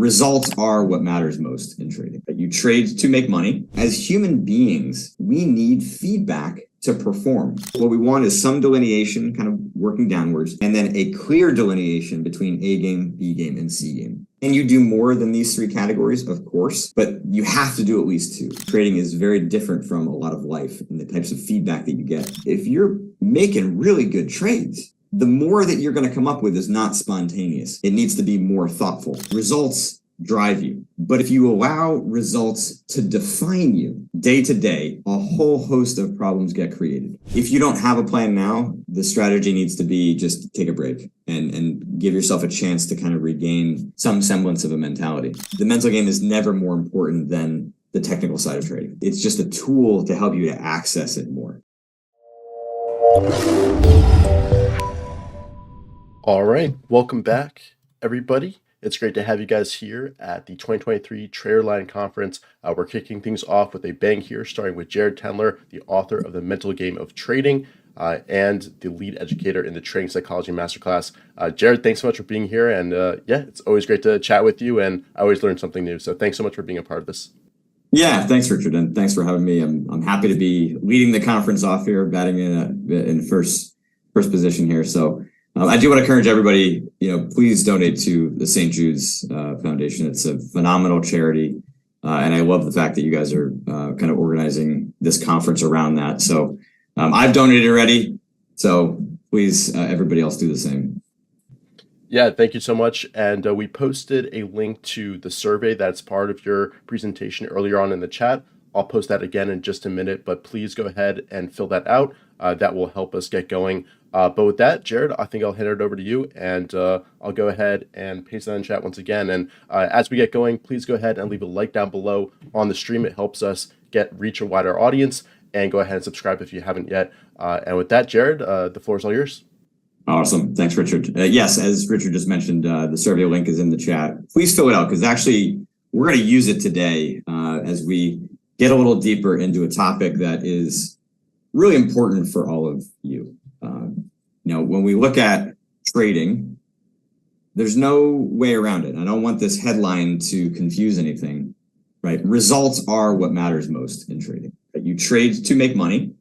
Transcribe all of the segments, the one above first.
Results are what matters most in trading. You trade to make money. As human beings, we need feedback to perform. What we want is some delineation, kind of working downwards, and then a clear delineation between A game, B game, and C game. And you do more than these three categories, of course, but you have to do at least two. Trading is very different from a lot of life and the types of feedback that you get. If you're making really good trades, the more that you're going to come up with is not spontaneous. It needs to be more thoughtful. Results drive you. But if you allow results to define you day to day, a whole host of problems get created. If you don't have a plan now, the strategy needs to be just take a break and give yourself a chance to kind of regain some semblance of a mentality. The mental game is never more important than the technical side of trading. It's just a tool to help you to access it more. All right, welcome back, everybody. It's great to have you guys here at the 2023 TraderLion Conference. We're kicking things off with a bang here, starting with Jared Tendler, the author of The Mental Game of Trading and the lead educator in the Trading Psychology Masterclass. Jared, thanks so much for being here. And yeah, it's always great to chat with you, and I always learn something new. So thanks so much for being a part of this. Yeah, thanks, Richard, and thanks for having me. I'm happy to be leading the conference off here, batting in first position here. So I do want to encourage everybody, please donate to the St. Jude's Foundation. It's a phenomenal charity, and I love the fact that you guys are kind of organizing this conference around that. So I've donated already, so please, everybody else do the same. Yeah, thank you so much. And we posted a link to the survey that's part of your presentation earlier on in the chat. I'll post that again in just a minute, but please go ahead and fill that out. That will help us get going. But with that, Jared, I think I'll hand it over to you, and I'll go ahead and paste that in chat once again. And as we get going, please go ahead and leave a like down below on the stream. It helps us reach a wider audience, and go ahead and subscribe if you haven't yet. And with that, Jared, the floor is all yours. Awesome. Thanks, Richard. Yes, as Richard just mentioned, the survey link is in the chat. Please fill it out, because actually we're going to use it today as we get a little deeper into a topic that is really important for all of you. When we look at trading, there's no way around it. I don't want this headline to confuse anything, right? Results are what matters most in trading. You trade to make money.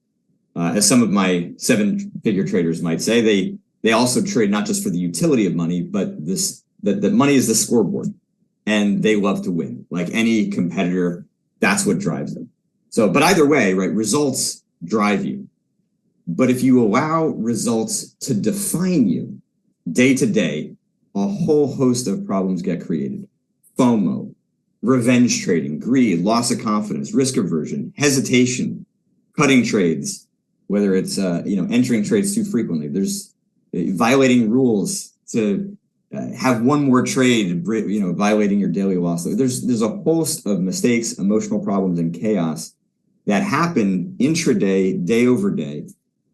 As some of my seven-figure traders might say, they also trade not just for the utility of money, but that money is the scoreboard, and they love to win. Like any competitor, that's what drives them. So, but either way, right? Results drive you. But if you allow results to define you day to day, a whole host of problems get created. FOMO, revenge trading, greed, loss of confidence, risk aversion, hesitation, cutting trades, whether it's entering trades too frequently. There's violating rules to have one more trade, violating your daily loss. There's a host of mistakes, emotional problems, and chaos that happen intraday, day over day,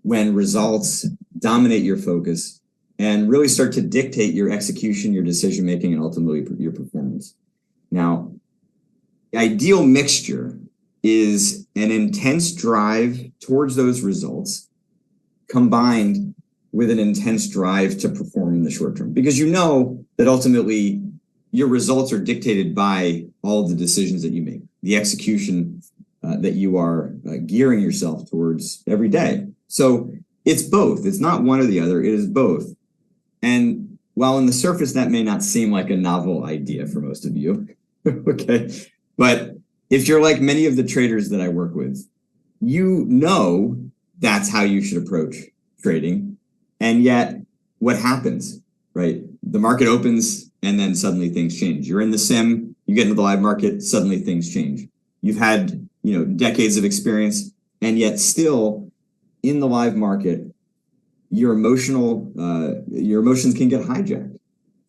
when results dominate your focus and really start to dictate your execution, your decision-making, and ultimately your performance. Now, the ideal mixture is an intense drive towards those results combined with an intense drive to perform in the short term, because you know that ultimately your results are dictated by all the decisions that you make, the execution that you are gearing yourself towards every day. So it's both. It's not one or the other. It is both. And while on the surface, that may not seem like a novel idea for most of you, okay? But if you're like many of the traders that I work with, you know that's how you should approach trading. And yet what happens, right? The market opens and then suddenly things change. You're in the sim, you get into the live market, suddenly things change. You've had, decades of experience, and yet still in the live market, your emotions can get hijacked,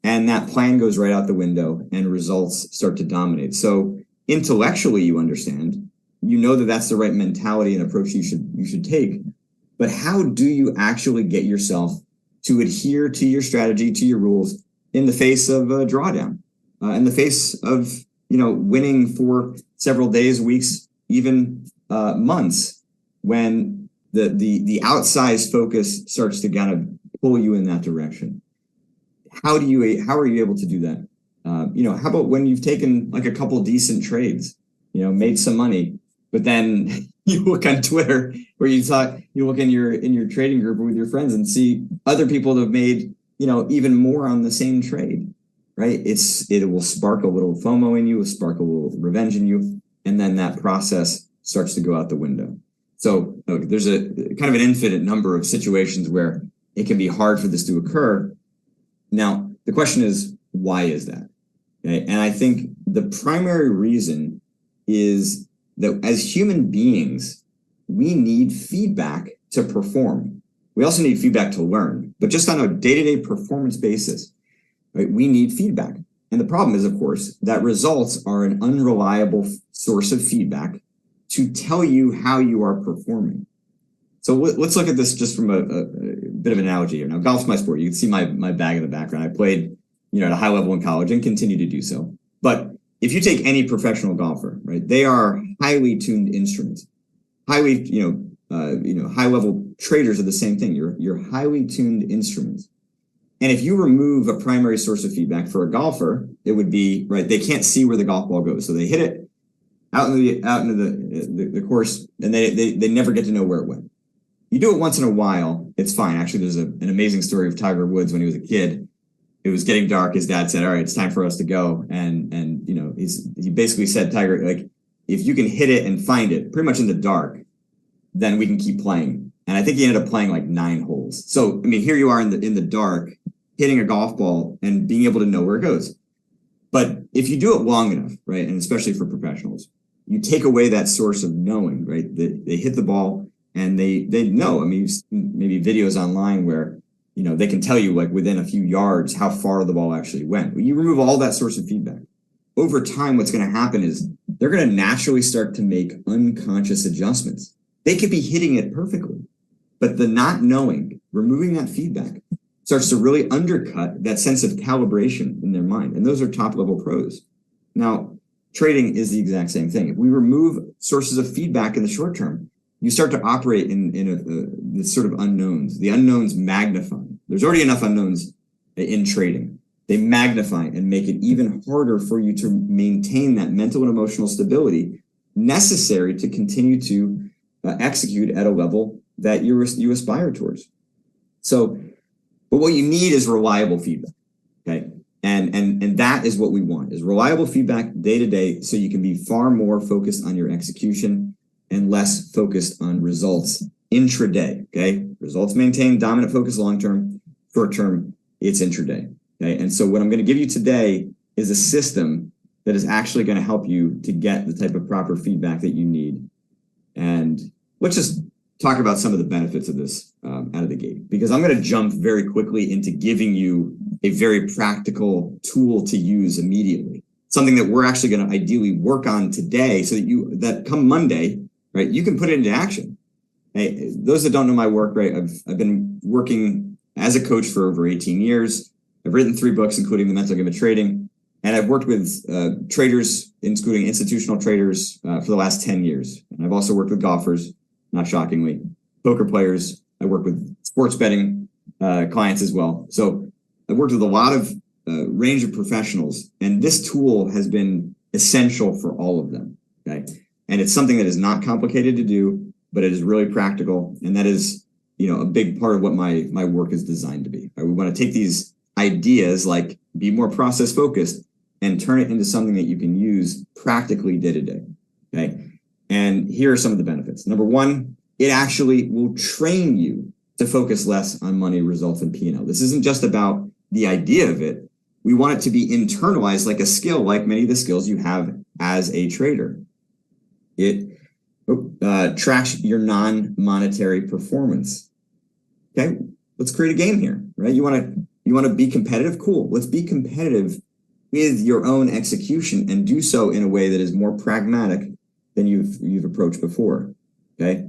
and that plan goes right out the window and results start to dominate. So intellectually, you understand, that that's the right mentality and approach you should take. But how do you actually get yourself to adhere to your strategy, to your rules, in the face of a drawdown, in the face of winning for several days, weeks, even months, when the outsized focus starts to kind of pull you in that direction? How are you able to do that? How about when you've taken like a couple decent trades, made some money, but then you look on Twitter where you look in your trading group with your friends and see other people that have made, even more on the same trade, right? It will spark a little FOMO in you, will spark a little revenge in you, and then that process starts to go out the window. So there's a kind of an infinite number of situations where it can be hard for this to occur. Now, the question is, why is that? Okay? And I think the primary reason is that as human beings, we need feedback to perform. We also need feedback to learn, but just on a day-to-day performance basis, right, we need feedback. And the problem is, of course, that results are an unreliable source of feedback to tell you how you are performing. So let's look at this just from a bit of an analogy here. Now, golf's my sport. You can see my bag in the background. I played, at a high level in college and continue to do so. But if you take any professional golfer, right, they are highly tuned instruments. Highly, high level traders are the same thing. You're highly tuned instruments. And if you remove a primary source of feedback for a golfer, it would be, right, they can't see where the golf ball goes. So they hit it out into the course, and they never get to know where it went. You do it once in a while, it's fine. Actually, there's an amazing story of Tiger Woods when he was a kid. It was getting dark. His dad said, "All right, it's time for us to go." And he basically said, "Tiger, like, if you can hit it and find it pretty much in the dark, then we can keep playing." And I think he ended up playing like 9 holes. So here you are in the dark, hitting a golf ball and being able to know where it goes. But if you do it long enough, right, and especially for professionals, you take away that source of knowing, right? They hit the ball and they know. You've seen maybe videos online where, they can tell you like within a few yards how far the ball actually went. When you remove all that source of feedback, over time, what's going to happen is they're going to naturally start to make unconscious adjustments. They could be hitting it perfectly, but the not knowing, removing that feedback, starts to really undercut that sense of calibration in their mind. And those are top level pros. Now, trading is the exact same thing. If we remove sources of feedback in the short term, you start to operate in this sort of unknowns. The unknowns magnify. There's already enough unknowns in trading. They magnify and make it even harder for you to maintain that mental and emotional stability necessary to continue to execute at a level that you aspire towards. So, but what you need is reliable feedback, okay? And that is what we want, is reliable feedback day to day, so you can be far more focused on your execution and less focused on results intraday, okay? Results maintain dominant focus long-term, short-term, it's intraday, okay? And so what I'm gonna give you today is a system that is actually gonna help you to get the type of proper feedback that you need. And let's just talk about some of the benefits of this out of the gate, because I'm going to jump very quickly into giving you a very practical tool to use immediately, something that we're actually going to ideally work on today, so that come Monday, right, you can put it into action. Hey, those that don't know my work, right, I've been working as a coach for over 18 years. I've written 3 books, including The Mental Game of Trading, and I've worked with traders, including institutional traders, for the last 10 years. And I've also worked with golfers, not shockingly, poker players. I work with sports betting clients as well. So I've worked with a lot of range of professionals, and this tool has been essential for all of them, okay? And it's something that is not complicated to do, but it is really practical, and that is, a big part of what my work is designed to be. Right? We want to take these ideas, like be more process focused, and turn it into something that you can use practically day to day, okay? And here are some of the benefits. Number one, it actually will train you to focus less on money, results, and P&L. This isn't just about the idea of it. We want it to be internalized like a skill, like many of the skills you have as a trader. It tracks your non-monetary performance. Okay, let's create a game here, right? You want to be competitive? Cool. Let's be competitive with your own execution and do so in a way that is more pragmatic than you've approached before, okay?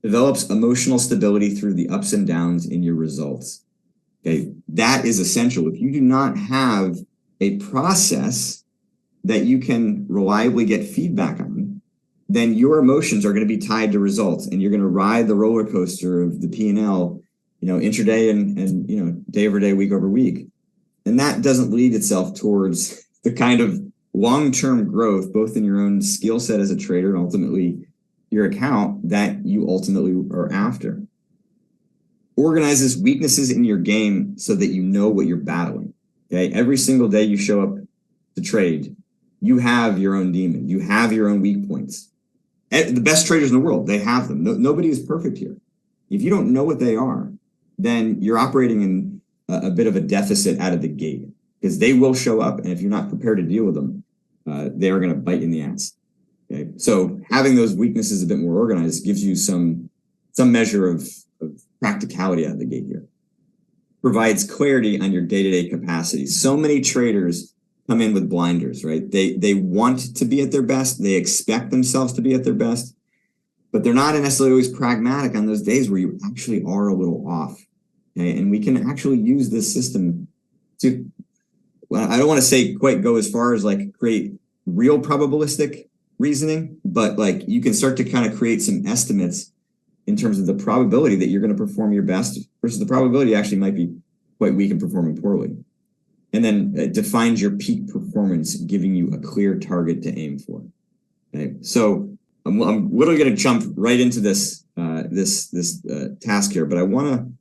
Develops emotional stability through the ups and downs in your results, okay? That is essential. If you do not have a process that you can reliably get feedback on, then your emotions are going to be tied to results, and you're going to ride the roller coaster of the P&L, intraday and day over day, week over week. And that doesn't lead itself towards the kind of long-term growth, both in your own skill set as a trader and ultimately your account, that you ultimately are after. Organizes weaknesses in your game so that you know what you're battling. Okay, every single day you show up to trade, you have your own demon, you have your own weak points. The best traders in the world, they have them. Nobody is perfect here. If you don't know what they are, then you're operating in a bit of a deficit out of the gate, because they will show up, and if you're not prepared to deal with them, they are going to bite you in the ass. Okay, so having those weaknesses a bit more organized gives you some measure of practicality out of the gate here. Provides clarity on your day-to-day capacity. So many traders come in with blinders, right? They want to be at their best. They expect themselves to be at their best, but they're not necessarily always pragmatic on those days where you actually are a little off. Okay? And we can actually use this system to, well, I don't want to say quite go as far as like create real probabilistic reasoning, but like you can start to kind of create some estimates in terms of the probability that you're going to perform your best versus the probability you actually might be quite weak and performing poorly. And then it defines your peak performance, giving you a clear target to aim for. Okay, so I'm literally going to jump right into this task here, but I want to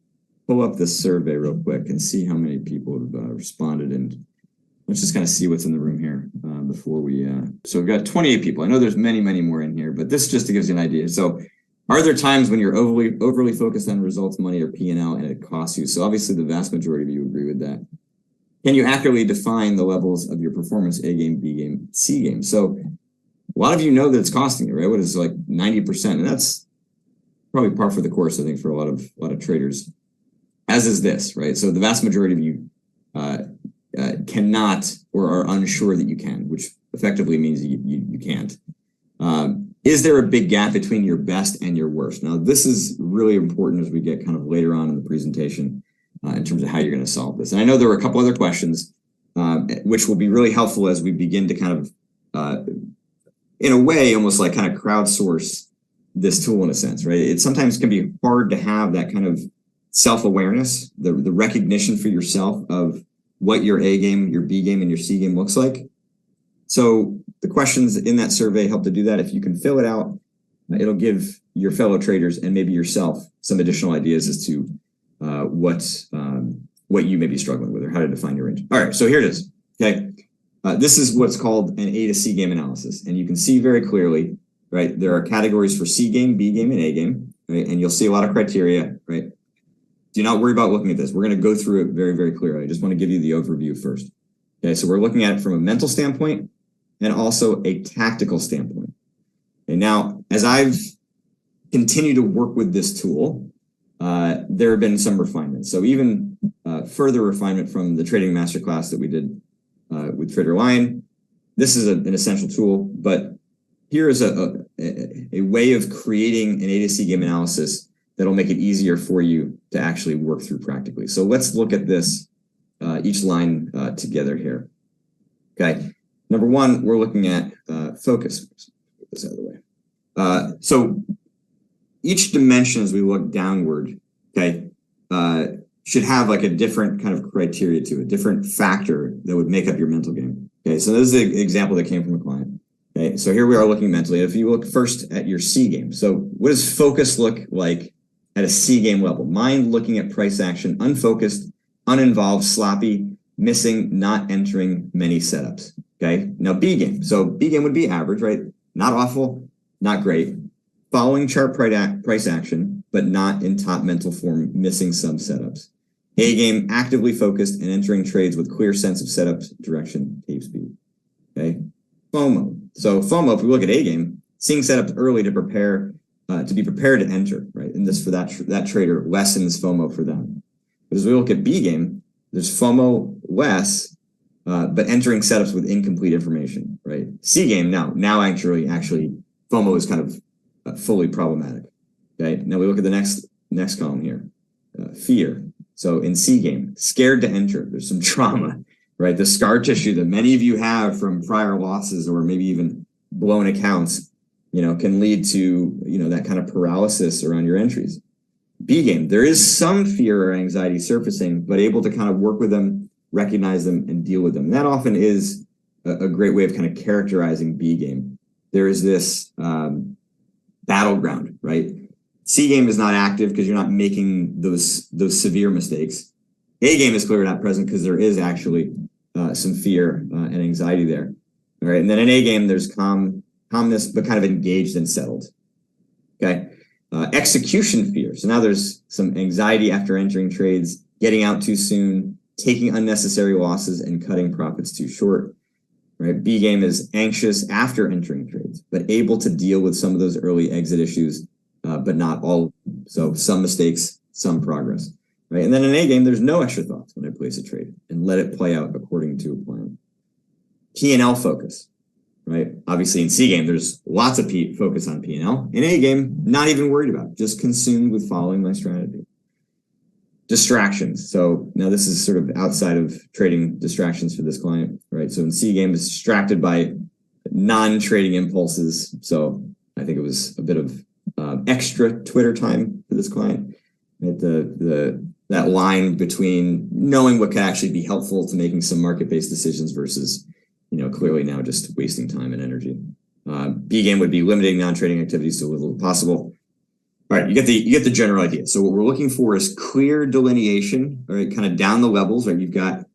pull up this survey real quick and see how many people have responded, and let's just kind of see what's in the room here before we. So we've got 28 people. I know there's many more in here, but this just gives you an idea. So, are there times when you're overly focused on results, money, or P&L, and it costs you? So obviously, the vast majority of you agree with that. Can you accurately define the levels of your performance, A game, B game, C game? So a lot of you know that it's costing you, right? What is it, like 90%? And that's probably par for the course, I think, for a lot of traders, as is this, right? So the vast majority of you cannot or are unsure that you can, which effectively means you can't. Is there a big gap between your best and your worst? Now, this is really important as we get kind of later on in the presentation in terms of how you're going to solve this. And I know there were a couple other questions, which will be really helpful as we begin to kind of, in a way, almost like kind of crowdsource this tool in a sense, right? It sometimes can be hard to have that kind of self-awareness, the recognition for yourself of what your A game, your B game, and your C game looks like. So the questions in that survey help to do that. If you can fill it out, it'll give your fellow traders and maybe yourself some additional ideas as to what you may be struggling with or how to define your range. All right, so here it is. Okay, this is what's called an A to C game analysis, and you can see very clearly, right? There are categories for C game, B game, and A game, right? And you'll see a lot of criteria, right? Do not worry about looking at this. We're going to go through it very clearly. I just want to give you the overview first. Okay, so we're looking at it from a mental standpoint and also a tactical standpoint. And now, as I've continued to work with this tool, there have been some refinements. So even further refinement from the trading masterclass that we did with TraderLion. This is an essential tool, but here is a way of creating an A to C game analysis that'll make it easier for you to actually work through practically. So let's look at this, each line together here. Okay. Number one, we're looking at focus. Put this out of the way. So each dimension as we look downward, okay, should have like a different kind of criteria to it, different factor that would make up your mental game. Okay, so this is an example that came from a client. Okay, so here we are looking mentally. If you look first at your C game, so what does focus look like at a C game level? Mind looking at price action, unfocused, uninvolved, sloppy, missing, not entering many setups. Okay, now B game. So B game would be average, right? Not awful, not great. Following chart price action, but not in top mental form, missing some setups. A game, actively focused and entering trades with clear sense of setups, direction, tape speed. Okay, FOMO. So FOMO, if we look at A game, seeing setups early to prepare, to be prepared to enter, right? And this for that trader lessens FOMO for them. But as we look at B game, there's FOMO less, but entering setups with incomplete information, right? C game now actually FOMO is kind of fully problematic. Okay, now we look at the next column here, fear. So in C game, scared to enter. There's some trauma, right? The scar tissue that many of you have from prior losses or maybe even blown accounts, can lead to, that kind of paralysis around your entries. B game, there is some fear or anxiety surfacing, but able to kind of work with them, recognize them, and deal with them. And that often is a great way of kind of characterizing B game. There is this battleground, right? C game is not active because you're not making those severe mistakes. A game is clearly not present because there is actually some fear and anxiety there. All right, and then in A game, there's calmness, but kind of engaged and settled. Okay, execution fear. So now there's some anxiety after entering trades, getting out too soon, taking unnecessary losses, and cutting profits too short. Right, B game is anxious after entering trades, but able to deal with some of those early exit issues, but not all. So some mistakes, some progress. Right, and then in A game, there's no extra thoughts when I place a trade and let it play out according to a plan. P&L focus. Right, obviously in C game, there's lots of focus on P&L. In A game, not even worried about it, just consumed with following my strategy. Distractions. So now this is sort of outside of trading distractions for this client, right? So in C game, it's distracted by non-trading impulses. So I think it was a bit of extra Twitter time for this client. Right? That line between knowing what could actually be helpful to making some market-based decisions versus, clearly now just wasting time and energy. B game would be limiting non-trading activities to little possible. All right, you get the general idea. So what we're looking for is clear delineation, all right, kind of down the levels, right? You've got,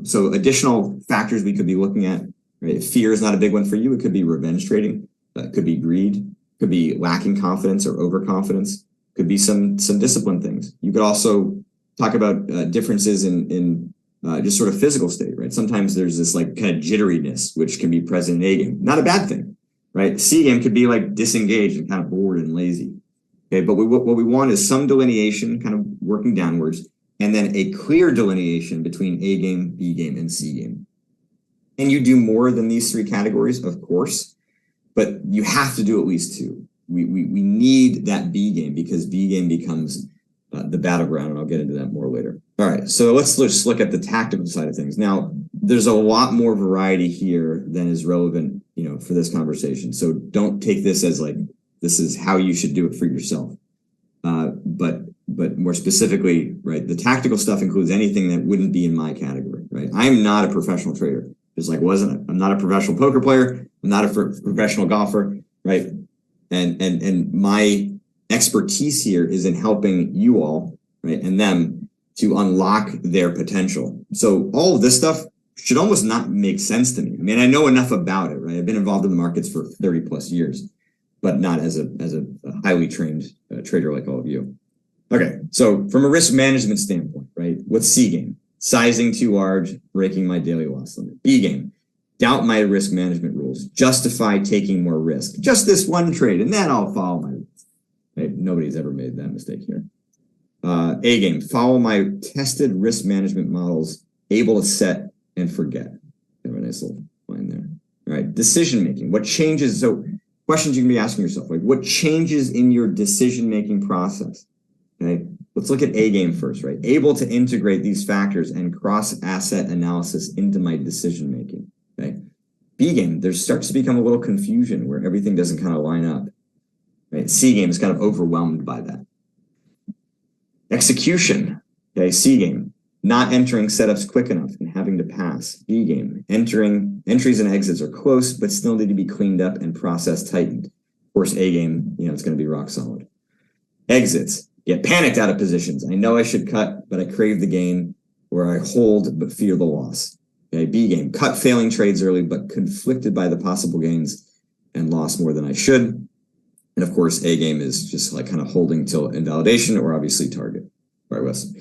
so additional factors we could be looking at, right? If fear is not a big one for you, it could be revenge trading, it could be greed, could be lacking confidence or overconfidence, could be some discipline things. You could also talk about differences in just sort of physical state, right? Sometimes there's this like kind of jitteriness, which can be present in A game. Not a bad thing, right? C game could be like disengaged and kind of bored and lazy. Okay, but what we want is some delineation, kind of working downwards, and then a clear delineation between A game, B game, and C game. And you do more than these three categories, of course, but you have to do at least two. We need that B game because B game becomes the battleground, and I'll get into that more later. All right, so let's just look at the tactical side of things. Now, there's a lot more variety here than is relevant, for this conversation. So don't take this as like, this is how you should do it for yourself. But more specifically, right, the tactical stuff includes anything that wouldn't be in my category, right? I'm not a professional trader, just like I'm not a professional poker player. I'm not a professional golfer, right? And my expertise here is in helping you all, right, and them to unlock their potential. So all of this stuff should almost not make sense to me. I mean, I know enough about it, right? I've been involved in the markets for 30 plus years, but not as a highly trained trader like all of you. Okay, so from a risk management standpoint, right, what's C game? Sizing too large, breaking my daily loss limit. B game, doubt my risk management rules, justify taking more risk. Just this one trade, and then I'll follow my rules. Right? Nobody's ever made that mistake here. A game, follow my tested risk management models, able to set and forget. Have a nice little line there. All right, decision making, what changes? So questions you can be asking yourself, like what changes in your decision-making process? Okay, let's look at A game first, right? Able to integrate these factors and cross-asset analysis into my decision-making, okay? B game, there starts to become a little confusion where everything doesn't kind of line up, right? C game is kind of overwhelmed by that. Execution, okay, C game, not entering setups quick enough and having to pass. B game, entries and exits are close, but still need to be cleaned up and process tightened. Of course, A game, it's going to be rock solid. Exits, get panicked out of positions. I know I should cut, but I crave the gain, or I hold but fear the loss. Okay, B game, cut failing trades early, but conflicted by the possible gains and lost more than I should. And of course, A game is just like kind of holding till invalidation or obviously target. All right, Wes.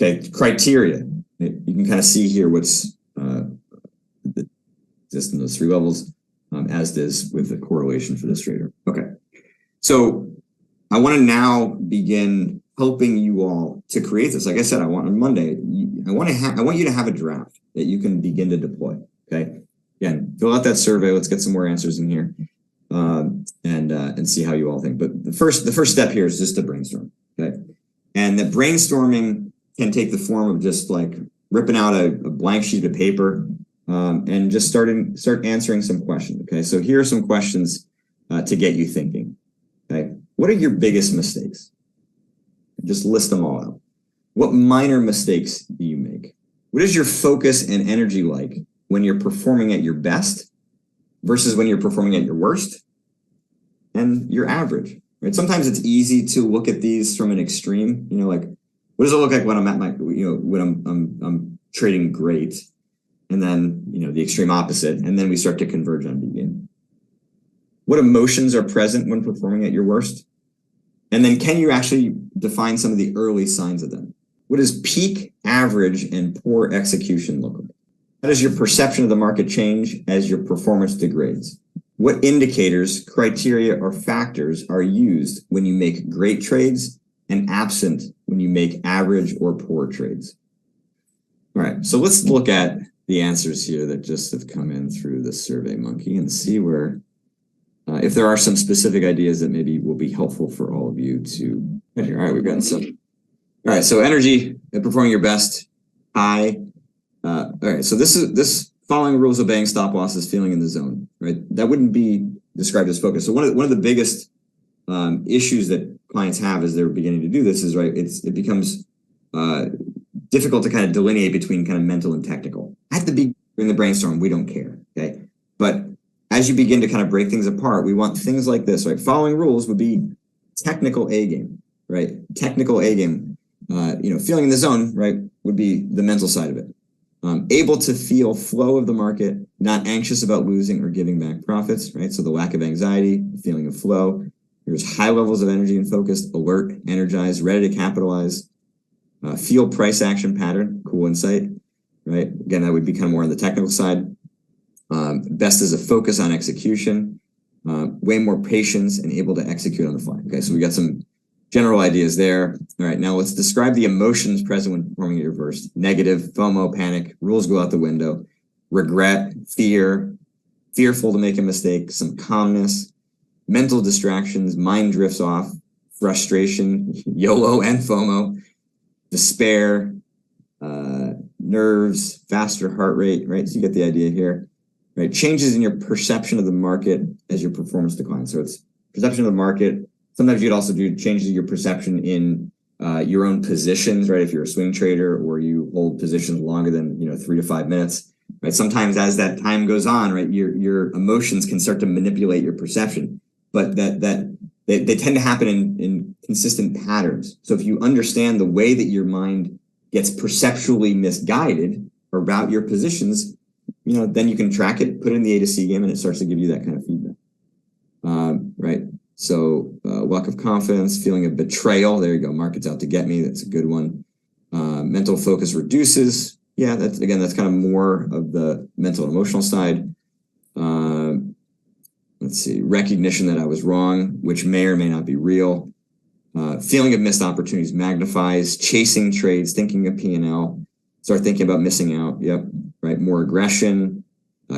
Okay, criteria. You can kind of see here what's exists in those three levels, as does with the correlation for this trader. Okay, so I want to now begin helping you all to create this. Like I said, on Monday, I want you to have a draft that you can begin to deploy. Okay, again, fill out that survey. Let's get some more answers in here, and see how you all think. But the first step here is just to brainstorm. Okay, and the brainstorming can take the form of just like ripping out a blank sheet of paper and just start answering some questions. Okay, so here are some questions to get you thinking. Okay, what are your biggest mistakes? Just list them all out. What minor mistakes do you make? What is your focus and energy like when you're performing at your best versus when you're performing at your worst and your average, right? Sometimes it's easy to look at these from an extreme, like what does it look like when I'm at my, when I'm trading great, and then, the extreme opposite. And then we start to converge on begin. What emotions are present when performing at your worst? And then can you actually define some of the early signs of them? What does peak, average, and poor execution look like? How does your perception of the market change as your performance degrades? What indicators, criteria, or factors are used when you make great trades and absent when you make average or poor trades? All right, so let's look at the answers here that just have come in through the Survey Monkey and see where, if there are some specific ideas that maybe will be helpful for all of you to. All right, we've gotten some. All right, so energy at performing your best, high. All right, so this following rules, obeying stop losses, feeling in the zone, right? That wouldn't be described as focus. So one of the biggest issues that clients have as they're beginning to do this is, right, it becomes difficult to kind of delineate between kind of mental and technical. At the beginning in the brainstorm, we don't care, okay? But as you begin to kind of break things apart, we want things like this, right? Following rules would be technical A game, right? Technical A game, feeling in the zone, right, would be the mental side of it. Able to feel flow of the market, not anxious about losing or giving back profits, right? So the lack of anxiety, feeling of flow. There's high levels of energy and focus, alert, energized, ready to capitalize. Feel price action pattern, cool insight, right? Again, that would be kind of more on the technical side. Best is a focus on execution, way more patience and able to execute on the fly. Okay, so we got some general ideas there. All right, now let's describe the emotions present when performing at your worst. Negative, FOMO, panic, rules go out the window, regret, fear, fearful to make a mistake, some calmness, mental distractions, mind drifts off, frustration, YOLO and FOMO, despair, nerves, faster heart rate, right? So you get the idea here, right? Changes in your perception of the market as your performance declines. So it's perception of the market. Sometimes you'd also do changes in your perception in your own positions, right? If you're a swing trader or you hold positions longer than 3 to 5 minutes, right? Sometimes as that time goes on, right, your emotions can start to manipulate your perception, but they tend to happen in consistent patterns. So if you understand the way that your mind gets perceptually misguided about your positions, then you can track it, put it in the A to C game, and it starts to give you that kind of feedback, right? So lack of confidence, feeling of betrayal. There you go. Market's out to get me. That's a good one. Mental focus reduces. Yeah, that's kind of more of the mental and emotional side. Let's see. Recognition that I was wrong, which may or may not be real. Feeling of missed opportunities magnifies. Chasing trades, thinking of P&L. Start thinking about missing out. Yep. Right. More aggression.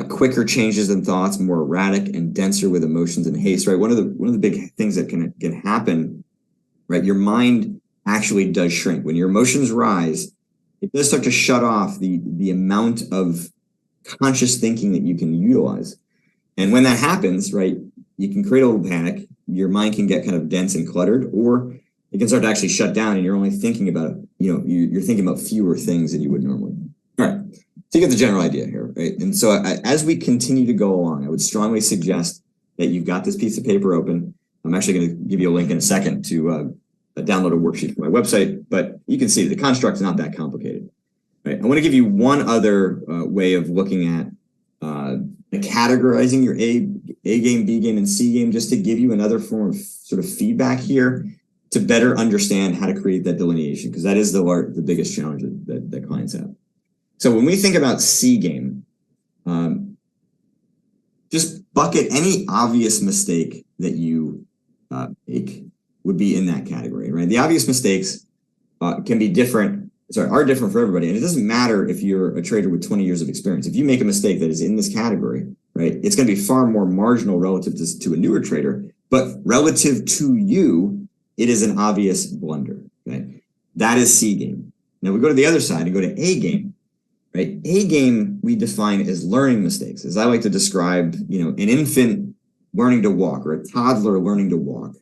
Quicker changes in thoughts, more erratic and denser with emotions and haste, right? One of the big things that can happen, right? Your mind actually does shrink. When your emotions rise, it does start to shut off the amount of conscious thinking that you can utilize. And when that happens, right, you can create a little panic. Your mind can get kind of dense and cluttered, or it can start to actually shut down and you're only thinking about, you're thinking about fewer things than you would normally. All right. So you get the general idea here, right? And so as we continue to go along, I would strongly suggest that you've got this piece of paper open. I'm actually going to give you a link in a second to download a worksheet from my website, but you can see the construct's not that complicated, right? I want to give you one other way of looking at categorizing your A game, B game, and C game, just to give you another form of sort of feedback here to better understand how to create that delineation, because that is the biggest challenge that clients have. So when we think about C game, just bucket any obvious mistake that you make would be in that category, right? The obvious mistakes are different for everybody. And it doesn't matter if you're a trader with 20 years of experience. If you make a mistake that is in this category, right, it's going to be far more marginal relative to a newer trader, but relative to you, it is an obvious blunder, okay? That is C game. Now we go to the other side and go to A game. Right? A game we define as learning mistakes. As I like to describe, an infant learning to walk or a toddler learning to walk.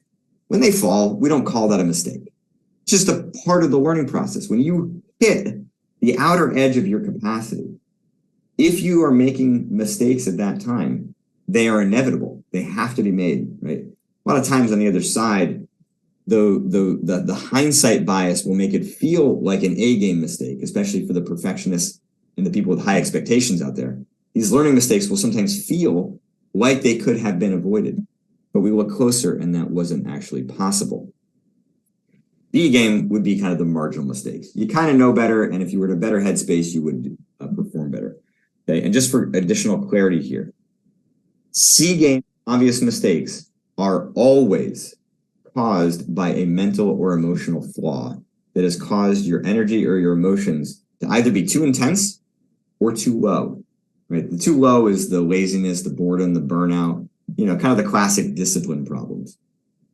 When they fall, we don't call that a mistake. It's just a part of the learning process. When you hit the outer edge of your capacity, If you are making mistakes at that time, they are inevitable. They have to be made, right? A lot of times on the other side, the hindsight bias will make it feel like an A-game mistake, especially for the perfectionists and the people with high expectations out there. These learning mistakes will sometimes feel like they could have been avoided, but we look closer and that wasn't actually possible. B-game would be kind of the marginal mistakes. You kind of know better, and if you were in a better headspace, you would perform better. Okay, and just for additional clarity here, C-game obvious mistakes are always caused by a mental or emotional flaw that has caused your energy or your emotions to either be too intense or too low, right? The too low is the laziness, the boredom, the burnout, kind of the classic discipline problems.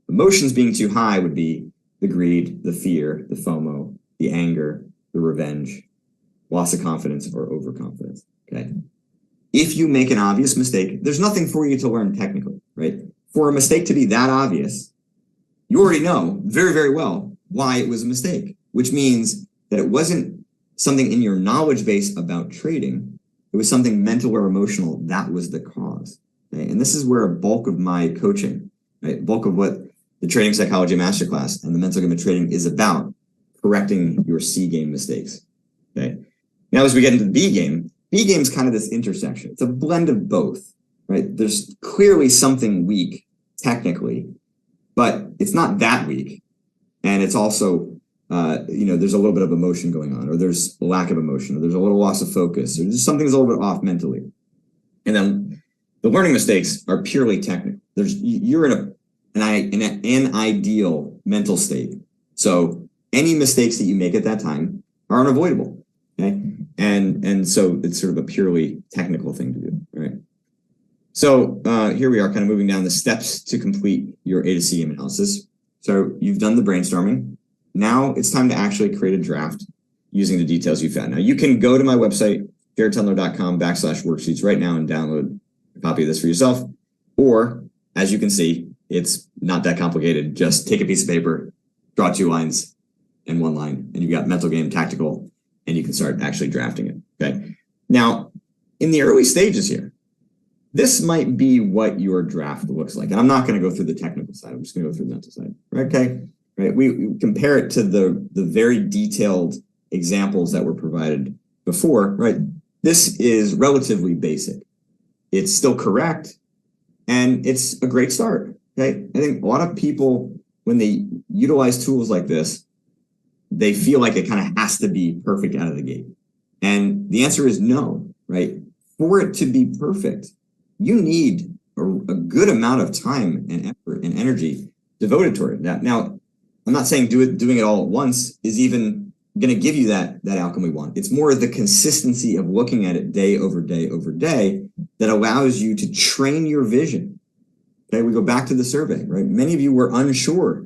Emotions being too high would be the greed, the fear, the FOMO, the anger, the revenge, loss of confidence, or overconfidence, okay? If you make an obvious mistake, there's nothing for you to learn technically, right? For a mistake to be that obvious, you already know very, very well why it was a mistake, which means that it wasn't something in your knowledge base about trading. It was something mental or emotional that was the cause. Okay? And this is where a bulk of my coaching, right? Bulk of what the Trading Psychology Masterclass and the Mental Game of Trading is about, correcting your C-game mistakes. Okay. Now, as we get into the B-game is kind of this intersection. It's a blend of both, right? There's clearly something weak technically, but it's not that weak. And it's also, there's a little bit of emotion going on, or there's a lack of emotion, or there's a little loss of focus, or just something's a little bit off mentally. And then the learning mistakes are purely technical. You're in an ideal mental state. So any mistakes that you make at that time are unavoidable. Okay. And so it's sort of a purely technical thing to do. Right. So here we are kind of moving down the steps to complete your A to C game analysis. So you've done the brainstorming. Now it's time to actually create a draft using the details you found. Now you can go to my website, jaredtendler.com/worksheets right now and download a copy of this for yourself. Or as you can see, it's not that complicated. Just take a piece of paper, draw 2 lines and 1 line, and you've got mental game, tactical, and you can start actually drafting it. Okay. Now, in the early stages here, this might be what your draft looks like. And I'm not going to go through the technical side. I'm just going to go through the mental side. Okay. Right. We compare it to the very detailed examples that were provided before. Right. This is relatively basic. It's still correct. And it's a great start. Okay. I think a lot of people, when they utilize tools like this, they feel like it kind of has to be perfect out of the gate. And the answer is no, right? For it to be perfect, you need a good amount of time and effort and energy devoted toward it. Now, I'm not saying doing it all at once is even going to give you that outcome we want. It's more the consistency of looking at it day over day over day that allows you to train your vision. Okay, we go back to the survey, right? Many of you were unsure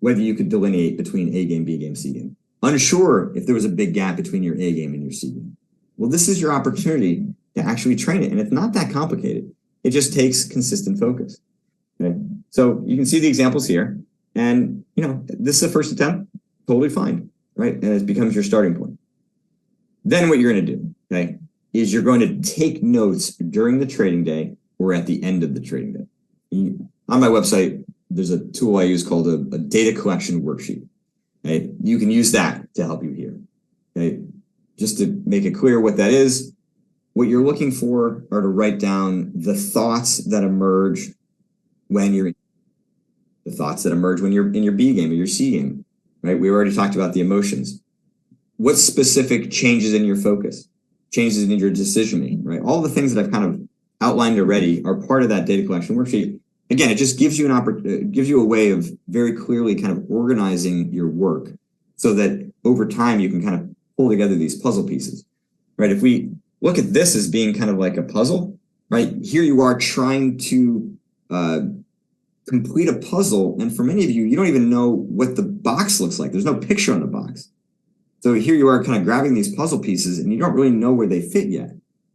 whether you could delineate between A game, B game, C game. Unsure if there was a big gap between your A game and your C game. Well, this is your opportunity to actually train it. And it's not that complicated. It just takes consistent focus. Okay. So you can see the examples here. And, this is the first attempt, totally fine, right? And it becomes your starting point. Then what you're going to do, okay, is you're going to take notes during the trading day or at the end of the trading day. On my website, there's a tool I use called a data collection worksheet. Okay? You can use that to help you here. Okay? Just to make it clear what that is, what you're looking for are to write down the thoughts that emerge when you're in your B game or your C game. Right? We already talked about the emotions. What specific changes in your focus, changes in your decision making, right? All the things that I've kind of outlined already are part of that data collection worksheet. Again, it just gives you a way of very clearly kind of organizing your work so that over time you can kind of pull together these puzzle pieces, right? If we look at this as being kind of like a puzzle, right? Here you are trying to complete a puzzle. And for many of you, you don't even know what the box looks like. There's no picture on the box. So here you are kind of grabbing these puzzle pieces and you don't really know where they fit yet.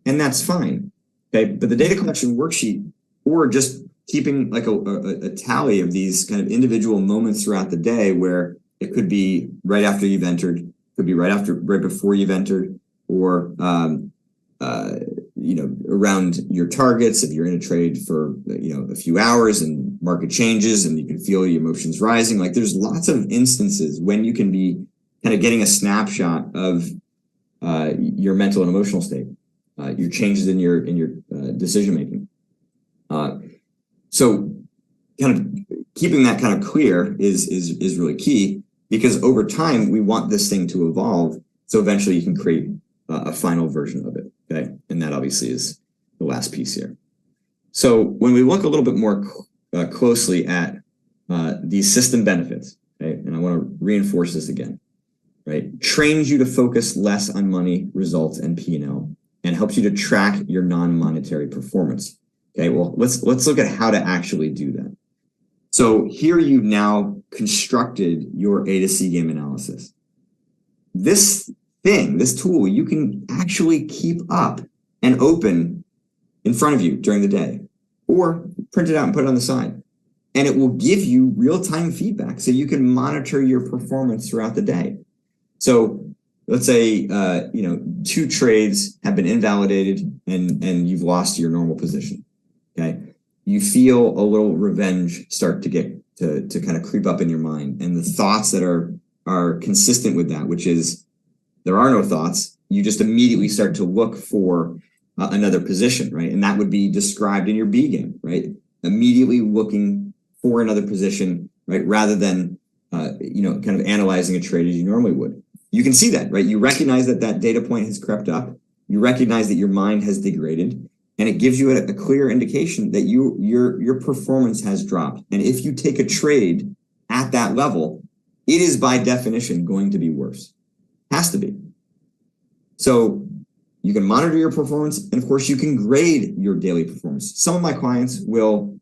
And that's fine. Okay. But the data collection worksheet, or just keeping like a tally of these kind of individual moments throughout the day where it could be right after you've entered, could be right before you've entered, or around your targets. If you're in a trade for, a few hours and market changes and you can feel your emotions rising, like there's lots of instances when you can be kind of getting a snapshot of your mental and emotional state, your changes in your decision making. So kind of keeping that kind of clear is really key, because over time we want this thing to evolve. So eventually you can create a final version of it. Okay. And that obviously is the last piece here. So when we look a little bit more closely at these system benefits, okay, and I want to reinforce this again, right? Trains you to focus less on money, results, and P&L, and helps you to track your non-monetary performance. Okay, well, let's look at how to actually do that. So here you've now constructed your A to C game analysis. This tool, you can actually keep up and open in front of you during the day, or print it out and put it on the side. And it will give you real-time feedback so you can monitor your performance throughout the day. So let's say, 2 trades have been invalidated and you've lost your normal position. Okay. You feel a little revenge start to get to kind of creep up in your mind, and the thoughts that are consistent with that, which is there are no thoughts. You just immediately start to look for another position, right? And that would be described in your B game, right? Immediately looking for another position, right? Rather than, kind of analyzing a trade as you normally would. You can see that, right? You recognize that data point has crept up. You recognize that your mind has degraded, and it gives you a clear indication that your performance has dropped. And if you take a trade at that level, it is by definition going to be worse. Has to be. So you can monitor your performance, and of course you can grade your daily performance. Some of my clients will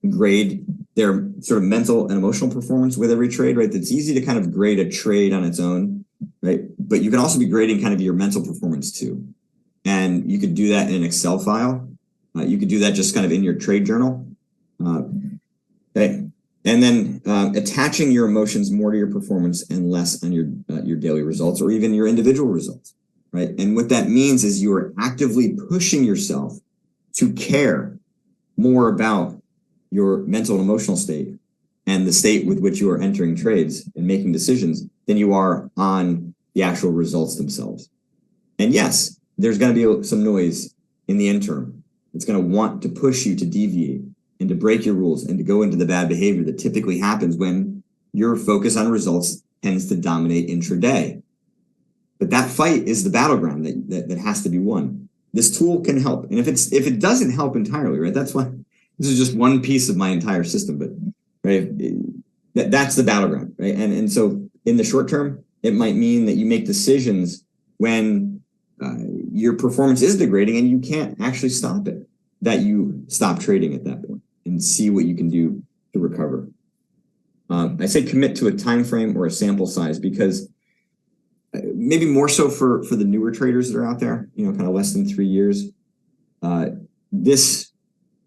grade their sort of mental and emotional performance with every trade, right? It's easy to kind of grade a trade on its own, right? But you can also be grading kind of your mental performance too. And you could do that in an Excel file. You could do that just kind of in your trade journal. Okay. And then attaching your emotions more to your performance and less on your daily results or even your individual results, right? And what that means is you are actively pushing yourself to care more about your mental and emotional state and the state with which you are entering trades and making decisions than you are on the actual results themselves. And yes, there's going to be some noise in the interim. It's going to want to push you to deviate and to break your rules and to go into the bad behavior that typically happens when your focus on results tends to dominate intraday. But that fight is the battleground that has to be won. This tool can help. And if it doesn't help entirely, right, that's why this is just one piece of my entire system, but right, that's the battleground, right? And so in the short term, it might mean that you make decisions when your performance is degrading and you can't actually stop it, that you stop trading at that point and see what you can do to recover. I say commit to a time frame or a sample size because maybe more so for the newer traders that are out there, kind of less than 3 years, this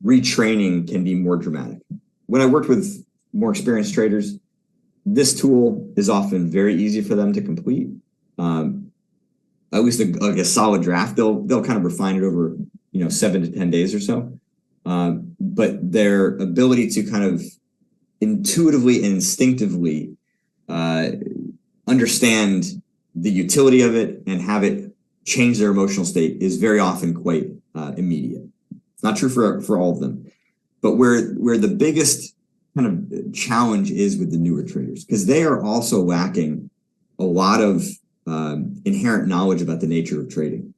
retraining can be more dramatic. When I worked with more experienced traders, this tool is often very easy for them to complete. At least a solid draft, they'll kind of refine it over 7 to 10 days or so. But their ability to kind of intuitively and instinctively understand the utility of it and have it change their emotional state is very often quite immediate. It's not true for all of them, but where the biggest kind of challenge is with the newer traders, because they are also lacking a lot of inherent knowledge about the nature of trading.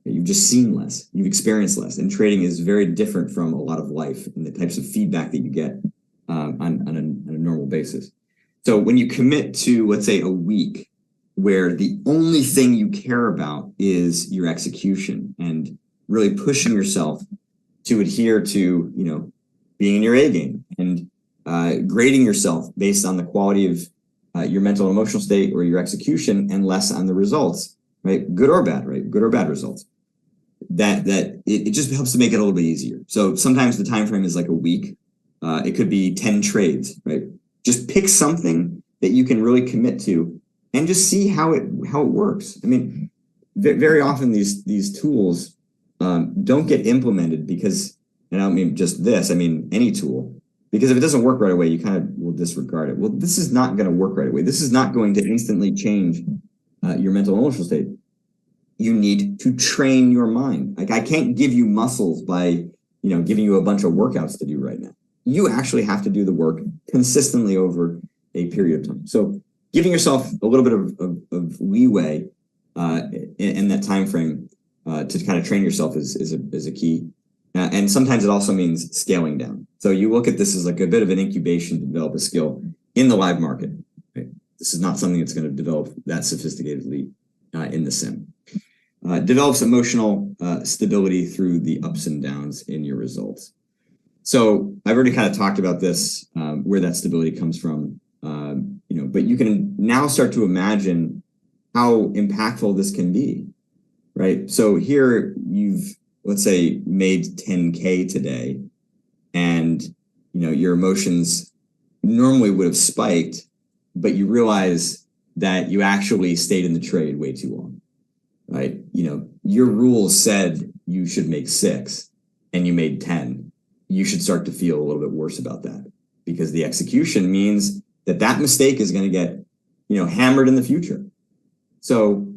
You've just seen less, you've experienced less, and trading is very different from a lot of life and the types of feedback that you get on a normal basis. So when you commit to, let's say, a week where the only thing you care about is your execution and really pushing yourself to adhere to, being in your A game and grading yourself based on the quality of your mental and emotional state or your execution and less on the results, right? Good or bad, right? Good or bad results. That it just helps to make it a little bit easier. So sometimes the time frame is like a week. It could be 10 trades, right? Just pick something that you can really commit to and just see how it works. I mean, very often these tools don't get implemented because, and I don't mean just this, I mean any tool, because if it doesn't work right away, you kind of will disregard it. Well, this is not going to work right away. This is not going to instantly change your mental and emotional state. You need to train your mind. Like, I can't give you muscles by, giving you a bunch of workouts to do right now. You actually have to do the work consistently over a period of time. So giving yourself a little bit of leeway in that time frame to kind of train yourself is a key. And sometimes it also means scaling down. So you look at this as like a bit of an incubation to develop a skill in the live market. Right? This is not something that's going to develop that sophisticatedly in the sim. Develops emotional stability through the ups and downs in your results. So I've already kind of talked about this, where that stability comes from, but you can now start to imagine how impactful this can be, right? So here you've, let's say, made 10K today, and your emotions normally would have spiked, but you realize that you actually stayed in the trade way too long, right? Your rules said you should make 6 and you made 10. You should start to feel a little bit worse about that, because the execution means that mistake is going to get, hammered in the future. So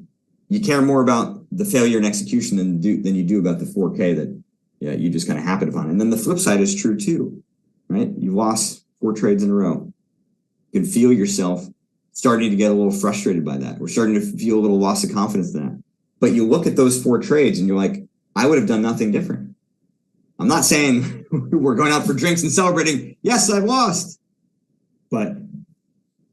you care more about the failure in execution than you do about the 4K that you just kind of happened upon. And then the flip side is true too, right? You've lost 4 trades in a row. You can feel yourself starting to get a little frustrated by that. We're starting to feel a little loss of confidence in that. But you look at those 4 trades and you're like, I would have done nothing different. I'm not saying we're going out for drinks and celebrating, yes, I've lost. But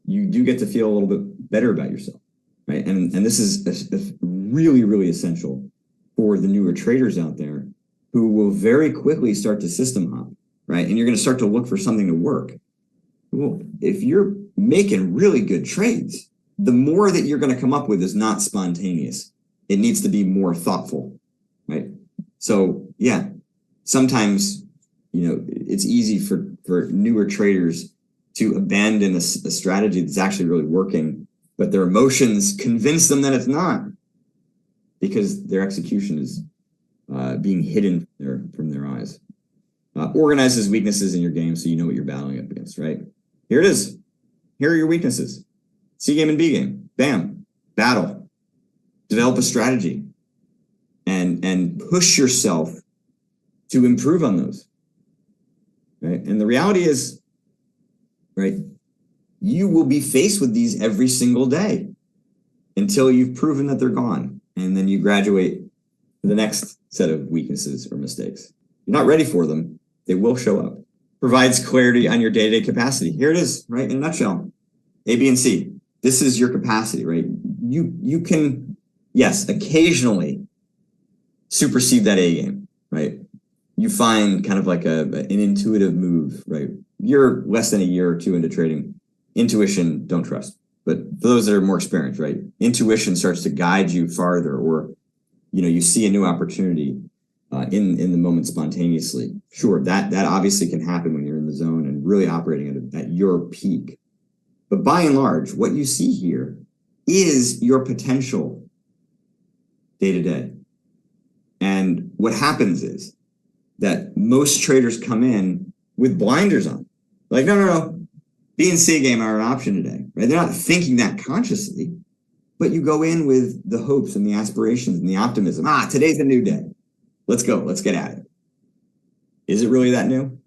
you do get to feel a little bit better about yourself, right? And this is really, really essential for the newer traders out there who will very quickly start to system hop, right? And you're going to start to look for something to work. Well, if you're making really good trades, the more that you're going to come up with is not spontaneous. It needs to be more thoughtful, right? So yeah, sometimes, it's easy for newer traders to abandon a strategy that's actually really working, but their emotions convince them that it's not, because their execution is being hidden from their eyes. Organizes weaknesses in your game so you know what you're battling up against, right? Here it is. Here are your weaknesses. C game and B game. Bam. Battle. Develop a strategy. And push yourself to improve on those. Right? And the reality is, right, you will be faced with these every single day until you've proven that they're gone. And then you graduate to the next set of weaknesses or mistakes. You're not ready for them. They will show up. Provides clarity on your day-to-day capacity. Here it is, right, in a nutshell. A, B, and C. This is your capacity, right? You can, yes, occasionally supersede that A game, right? You find kind of like an intuitive move, right? You're less than a year or two into trading. Intuition, don't trust. But for those that are more experienced, right? Intuition starts to guide you farther, or, you see a new opportunity in the moment spontaneously. Sure, that obviously can happen when you're in the zone and really operating at your peak. But by and large, what you see here is your potential day to day. And what happens is that most traders come in with blinders on. Like, no. B and C game are an option today, right? They're not thinking that consciously, but you go in with the hopes and the aspirations and the optimism. Today's a new day. Let's go. Let's get at it. Is it really that new? And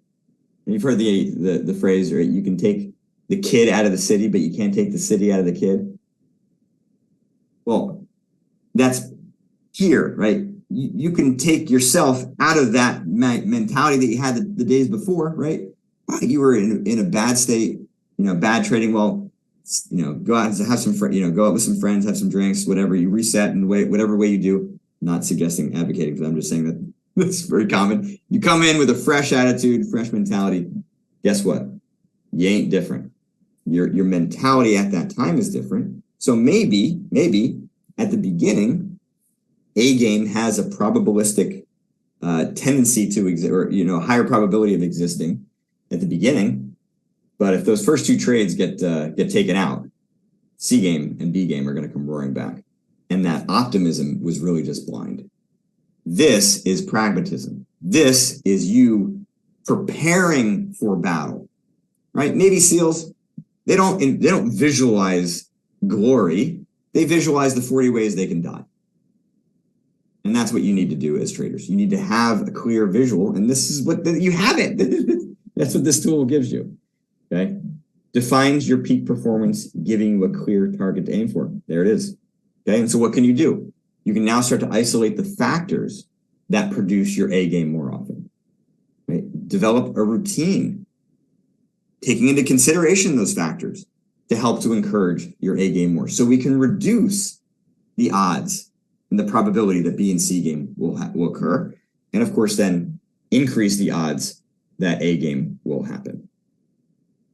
you've heard the phrase, right? You can take the kid out of the city, but you can't take the city out of the kid. Well, that's here, right? You can take yourself out of that mentality that you had the days before, right? You were in a bad state, bad trading. Well, go out and have some go out with some friends, have some drinks, whatever. You reset in whatever way you do. Not suggesting advocating, because I'm just saying that that's very common. You come in with a fresh attitude, fresh mentality. Guess what? You ain't different. Your mentality at that time is different. So maybe at the beginning, A game has a probabilistic tendency to exist, or higher probability of existing at the beginning. But if those first 2 trades get taken out, C game and B game are going to come roaring back. And that optimism was really just blind. This is pragmatism. This is you preparing for battle, right? Navy SEALs, they don't visualize glory. They visualize the 40 ways they can die. And that's what you need to do as traders. You need to have a clear visual, and this is what you have it. That's what this tool gives you. Okay, defines your peak performance, giving you a clear target to aim for. There it is. Okay, and so what can you do? You can now start to isolate the factors that produce your A game more often. Right? Develop a routine, taking into consideration those factors to help to encourage your A game more, so we can reduce the odds and the probability that B and C game will occur, and of course then increase the odds that A game will happen.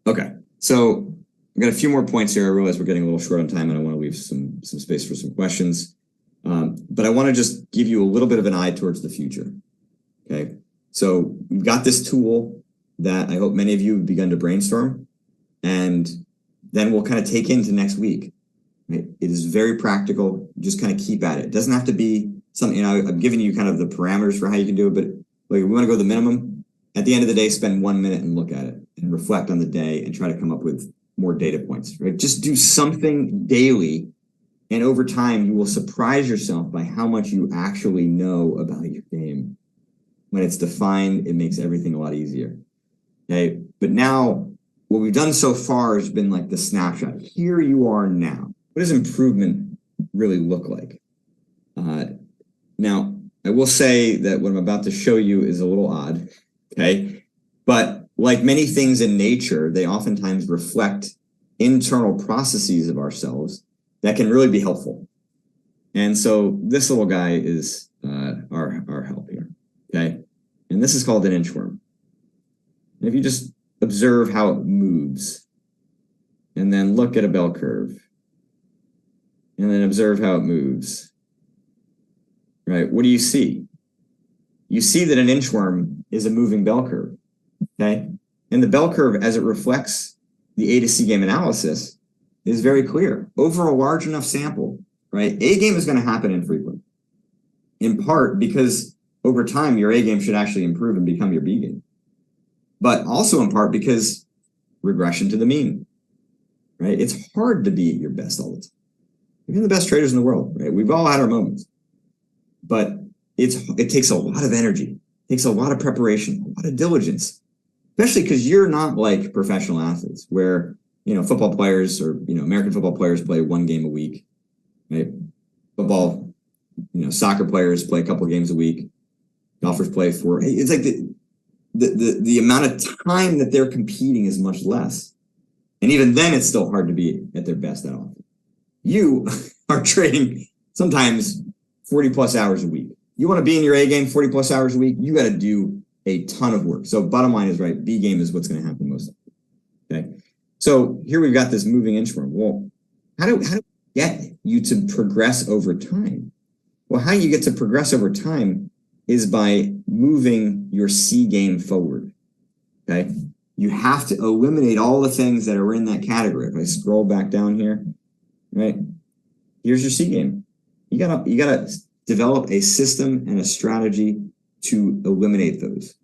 Okay, so I've got a few more points here. I realize we're getting a little short on time, and I want to leave some space for some questions. But I want to just give you a little bit of an eye towards the future. Okay, so we've got this tool that I hope many of you have begun to brainstorm, and then we'll kind of take into next week. Right? It is very practical. Just kind of keep at it. It doesn't have to be something, I'm giving you kind of the parameters for how you can do it, but like we want to go the minimum. At the end of the day, spend 1 minute and look at it and reflect on the day and try to come up with more data points, right? Just do something daily, and over time, you will surprise yourself by how much you actually know about your game. When it's defined, it makes everything a lot easier. Okay, but now what we've done so far has been like the snapshot. Here you are now. What does improvement really look like? Now, I will say that what I'm about to show you is a little odd, okay? But like many things in nature, they oftentimes reflect internal processes of ourselves that can really be helpful. And so this little guy is our help here, okay? And this is called an inchworm. And if you just observe how it moves, and then look at a bell curve, and then observe how it moves, right? What do you see? You see that an inchworm is a moving bell curve, okay? And the bell curve, as it reflects the A to C game analysis, is very clear. Over a large enough sample, right? A game is going to happen infrequently, in part because over time, your A game should actually improve and become your B game. But also in part because regression to the mean, right? It's hard to be at your best all the time. Even the best traders in the world, right? We've all had our moments. But it takes a lot of energy. It takes a lot of preparation, a lot of diligence, especially because you're not like professional athletes where, football players or, American football players play 1 game a week, right? Football, soccer players play a couple of games a week. Golfers play 4. It's like the amount of time that they're competing is much less. And even then, it's still hard to be at their best that often. You are trading sometimes 40 plus hours a week. You want to be in your A game 40 plus hours a week, you got to do a ton of work. So bottom line is, right, B game is what's going to happen most of the time. Okay. So here we've got this moving inchworm. Well, how do we get you to progress over time? Well, how you get to progress over time is by moving your C game forward. Okay. You have to eliminate all the things that are in that category. If I scroll back down here, right, here's your C game. You gotta develop a system and a strategy to eliminate those.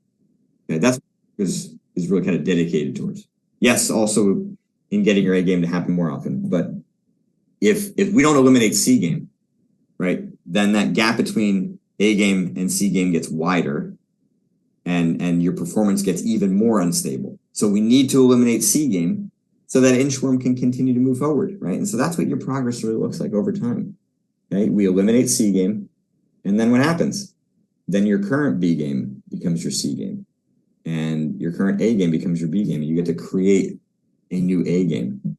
Okay, that's what is really kind of dedicated towards. Yes, also in getting your A game to happen more often, but if we don't eliminate C game, right, then that gap between A game and C game gets wider, and your performance gets even more unstable. So we need to eliminate C game so that inchworm can continue to move forward, right? And so that's what your progress really looks like over time. Okay, we eliminate C game, and then what happens? Then your current B game becomes your C game, and your current A game becomes your B game, and you get to create a new A game.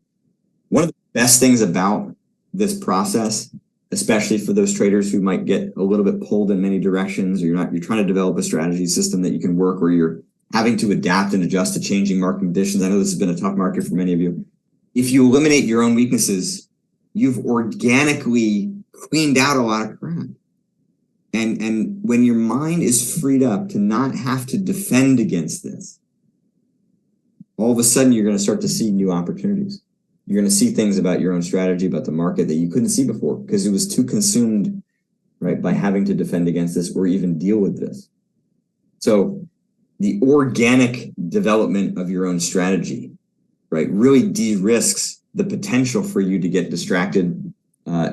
One of the best things about this process, especially for those traders who might get a little bit pulled in many directions, or you're trying to develop a strategy system that you can work where you're having to adapt and adjust to changing market conditions. I know this has been a tough market for many of you. If you eliminate your own weaknesses, you've organically cleaned out a lot of crap. And when your mind is freed up to not have to defend against this, all of a sudden you're going to start to see new opportunities. You're going to see things about your own strategy, about the market that you couldn't see before because it was too consumed right, by having to defend against this or even deal with this. So the organic development of your own strategy, right, really de-risks the potential for you to get distracted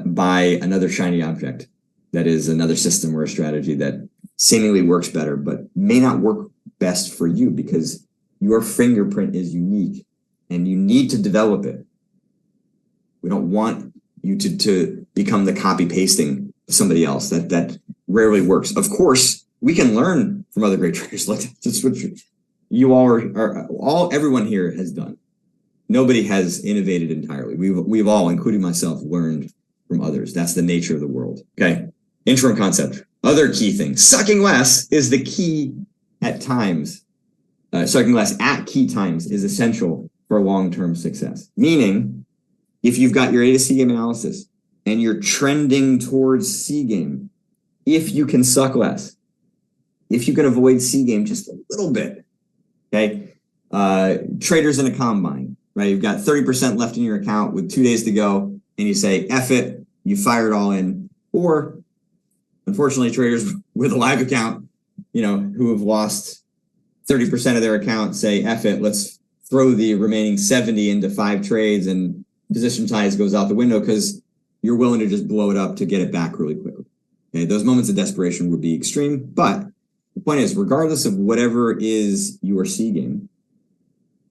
by another shiny object that is another system or a strategy that seemingly works better, but may not work best for you because your fingerprint is unique and you need to develop it. We don't want you to become the copy pasting somebody else. That rarely works. Of course, we can learn from other great traders. That's what you all are everyone here has done. Nobody has innovated entirely. We've all, including myself, learned from others. That's the nature of the world. Okay. Inchworm concept. Other key thing. Sucking less is the key at times. Sucking less at key times is essential for long-term success. Meaning, if you've got your A to C game analysis and you're trending towards C game, if you can suck less, if you can avoid C game just a little bit, okay? Traders in a combine, right? You've got 30% left in your account with 2 days to go, and you say, F it, you fire it all in. Or, unfortunately, traders with a live account, who have lost 30% of their account say, F it, let's throw the remaining 70 into 5 trades and position size goes out the window because you're willing to just blow it up to get it back really quickly. Okay, those moments of desperation would be extreme, but the point is, regardless of whatever is your C game,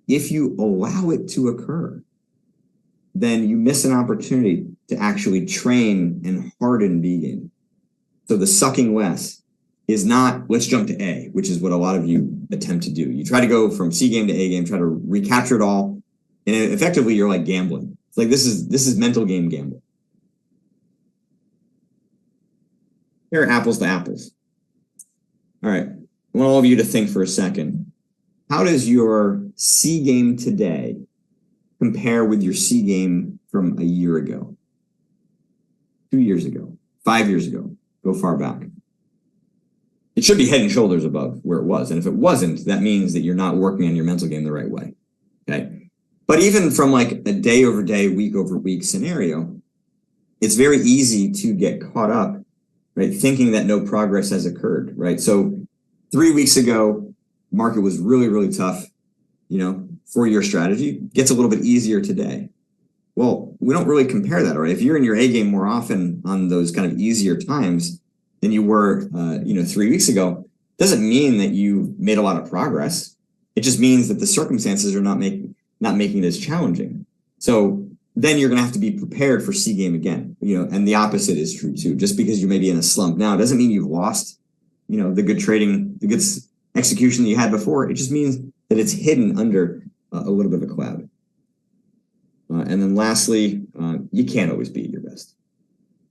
if you allow it to occur, then you miss an opportunity to actually train and harden B game. So the sucking less is not, let's jump to A, which is what a lot of you attempt to do. You try to go from C game to A game, try to recapture it all, and effectively you're like gambling. It's like this is mental game gambling. Here are apples to apples. All right, I want all of you to think for a second. How does your C game today compare with your C game from a year ago, 2 years ago, 5 years ago? Go far back. It should be head and shoulders above where it was. And if it wasn't, that means that you're not working on your mental game the right way. Okay. But even from like a day over day, week over week scenario, it's very easy to get caught up, right? Thinking that no progress has occurred, right? So 3 weeks ago, market was really, really tough, for your strategy. Gets a little bit easier today. Well, we don't really compare that, right? If you're in your A game more often on those kind of easier times than you were, 3 weeks ago, doesn't mean that you made a lot of progress. It just means that the circumstances are not making this challenging. So then you're going to have to be prepared for C game again, and the opposite is true too. Just because you may be in a slump now doesn't mean you've lost, the good trading, the good execution that you had before. It just means that it's hidden under a little bit of a cloud. And then lastly, you can't always be at your best.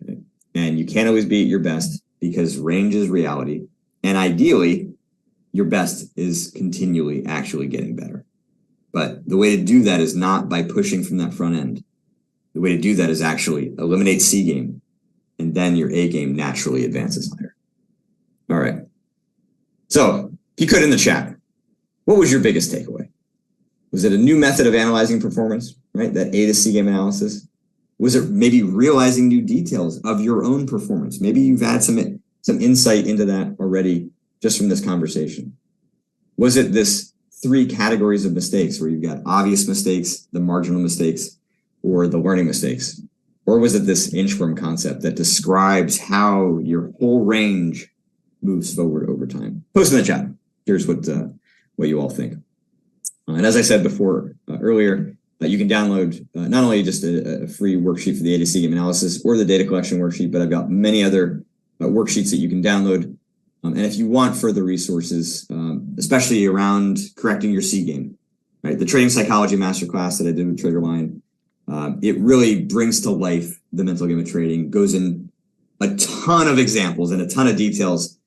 Okay? And you can't always be at your best because range is reality. And ideally, your best is continually actually getting better. But the way to do that is not by pushing from that front end. The way to do that is actually eliminate C game, and then your A game naturally advances higher. All right. So if you could in the chat, what was your biggest takeaway? Was it a new method of analyzing performance, right? That A to C game analysis? Was it maybe realizing new details of your own performance? Maybe you've had some insight into that already just from this conversation. Was it this 3 categories of mistakes where you've got obvious mistakes, the marginal mistakes, or the learning mistakes? Or was it this Inchworm concept that describes how your whole range moves forward over time? Post in the chat. Here's what you all think. And as I said before earlier, you can download not only just a free worksheet for the A to C game analysis or the data collection worksheet, but I've got many other worksheets that you can download. And if you want further resources, especially around correcting your C game, right? The trading psychology masterclass that I did with TraderLion, it really brings to life the mental game of trading, goes in a ton of examples and a ton of details